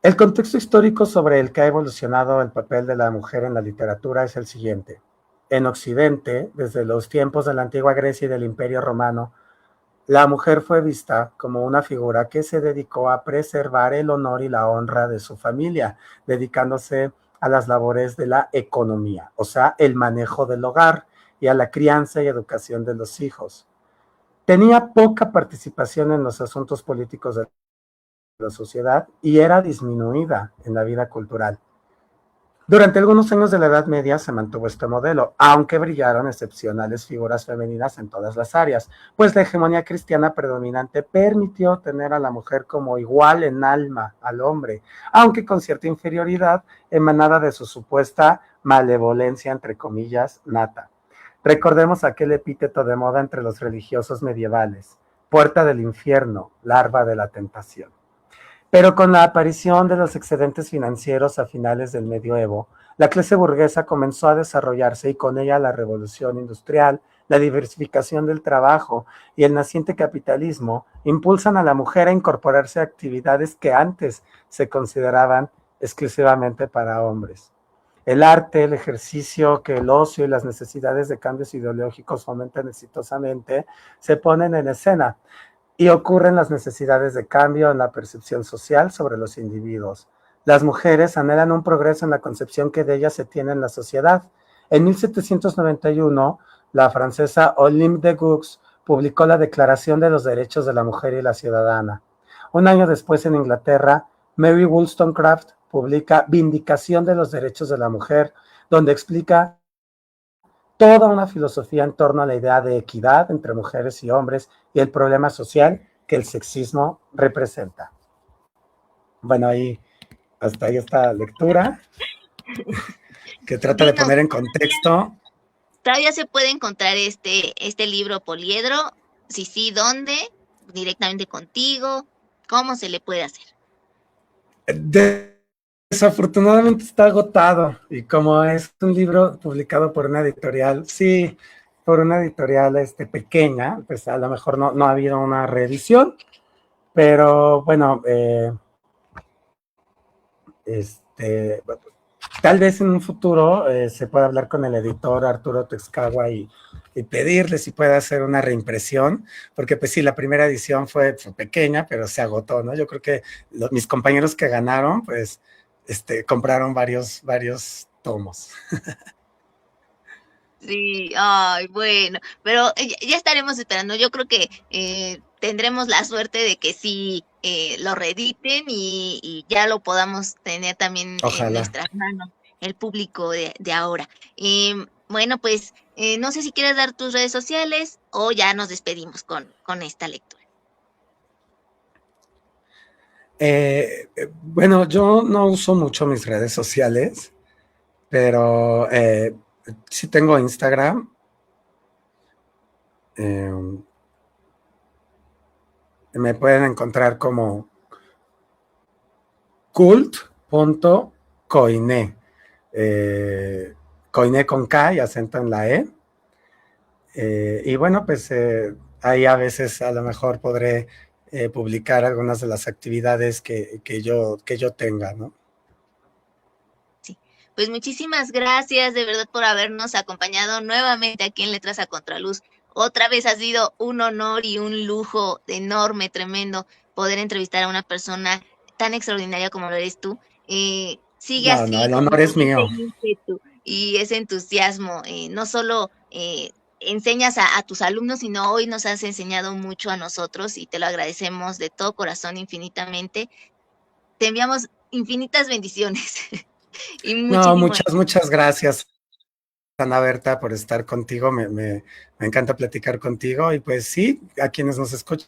El contexto histórico sobre el que ha evolucionado el papel de la mujer en la literatura es el siguiente. En Occidente, desde los tiempos de la antigua Grecia y del Imperio Romano, la mujer fue vista como una figura que se dedicó a preservar el honor y la honra de su familia, dedicándose a las labores de la economía, o sea, el manejo del hogar y a la crianza y educación de los hijos. Tenía poca participación en los asuntos políticos de la sociedad y era disminuida en la vida cultural. Durante algunos años de la Edad Media se mantuvo este modelo, aunque brillaron excepcionales figuras femeninas en todas las áreas, pues la hegemonía cristiana predominante permitió tener a la mujer como igual en alma al hombre, aunque con cierta inferioridad emanada de su supuesta malevolencia, entre comillas, nata. Recordemos aquel epíteto de moda entre los religiosos medievales: puerta del infierno, larva de la tentación. Pero con la aparición de los excedentes financieros a finales del medioevo, la clase burguesa comenzó a desarrollarse y con ella la revolución industrial, la diversificación del trabajo y el naciente capitalismo impulsan a la mujer a incorporarse a actividades que antes se consideraban exclusivamente para hombres. El arte, el ejercicio que el ocio y las necesidades de cambios ideológicos fomentan exitosamente se ponen en escena y ocurren las necesidades de cambio en la percepción social sobre los individuos. Las mujeres anhelan un progreso en la concepción que de ellas se tiene en la sociedad. En 1791, la francesa Olympe de Gouges publicó la Declaración de los Derechos de la Mujer y la Ciudadana. Un año después, en Inglaterra, Mary Wollstonecraft publica Vindicación de los Derechos de la Mujer, donde explica toda una filosofía en torno a la idea de equidad entre mujeres y hombres y el problema social que el sexismo representa. Bueno, ahí hasta ahí esta lectura que trata de Dinos, poner en contexto. ¿todavía se puede encontrar este libro Poliedro? Si sí, ¿dónde? ¿Directamente contigo? ¿Cómo se le puede hacer? Desafortunadamente está agotado y como es un libro publicado por una editorial, sí, por una editorial pequeña, pues a lo mejor no ha habido una reedición, pero bueno, este, tal vez en un futuro se pueda hablar con el editor Arturo Texcagua y pedirle si puede hacer una reimpresión, porque pues sí, la primera edición fue pequeña, pero se agotó, ¿no? Yo creo que mis compañeros que ganaron, pues, compraron varios tomos. Sí, ay, bueno, pero ya estaremos esperando. Yo creo que tendremos la suerte de que sí lo reediten y ya lo podamos tener también en Ojalá. nuestras manos, el público de ahora. Bueno, pues no sé si quieres dar tus redes sociales o ya nos despedimos con esta lectura. Bueno, yo no uso mucho mis redes sociales, pero sí tengo Instagram. eh, Me pueden encontrar como cult.coine. Coine con K y acento en la E. Y bueno, pues ahí a veces a lo mejor podré publicar algunas de las actividades que yo tenga, ¿no? Sí. Pues muchísimas gracias de verdad por habernos acompañado nuevamente aquí en Letras a Contraluz. Otra vez ha sido un honor y un lujo enorme, tremendo, poder entrevistar a una persona tan extraordinaria como lo eres tú. Sigue No, no, así el con honor es ese mío. ímpetu y ese entusiasmo. No solo enseñas a tus alumnos, sino hoy nos has enseñado mucho a nosotros y te lo agradecemos de todo corazón infinitamente. Te enviamos infinitas bendiciones y No, muchísimo muchas, éxito. muchas gracias, Ana Berta, por estar contigo. Me encanta platicar contigo y pues sí, a quienes nos escuchan.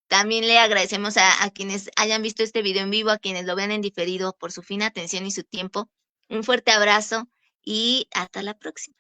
También le agradecemos a quienes hayan visto este video en vivo, a quienes lo vean en diferido por su fina atención y su tiempo. Un fuerte abrazo y hasta la próxima.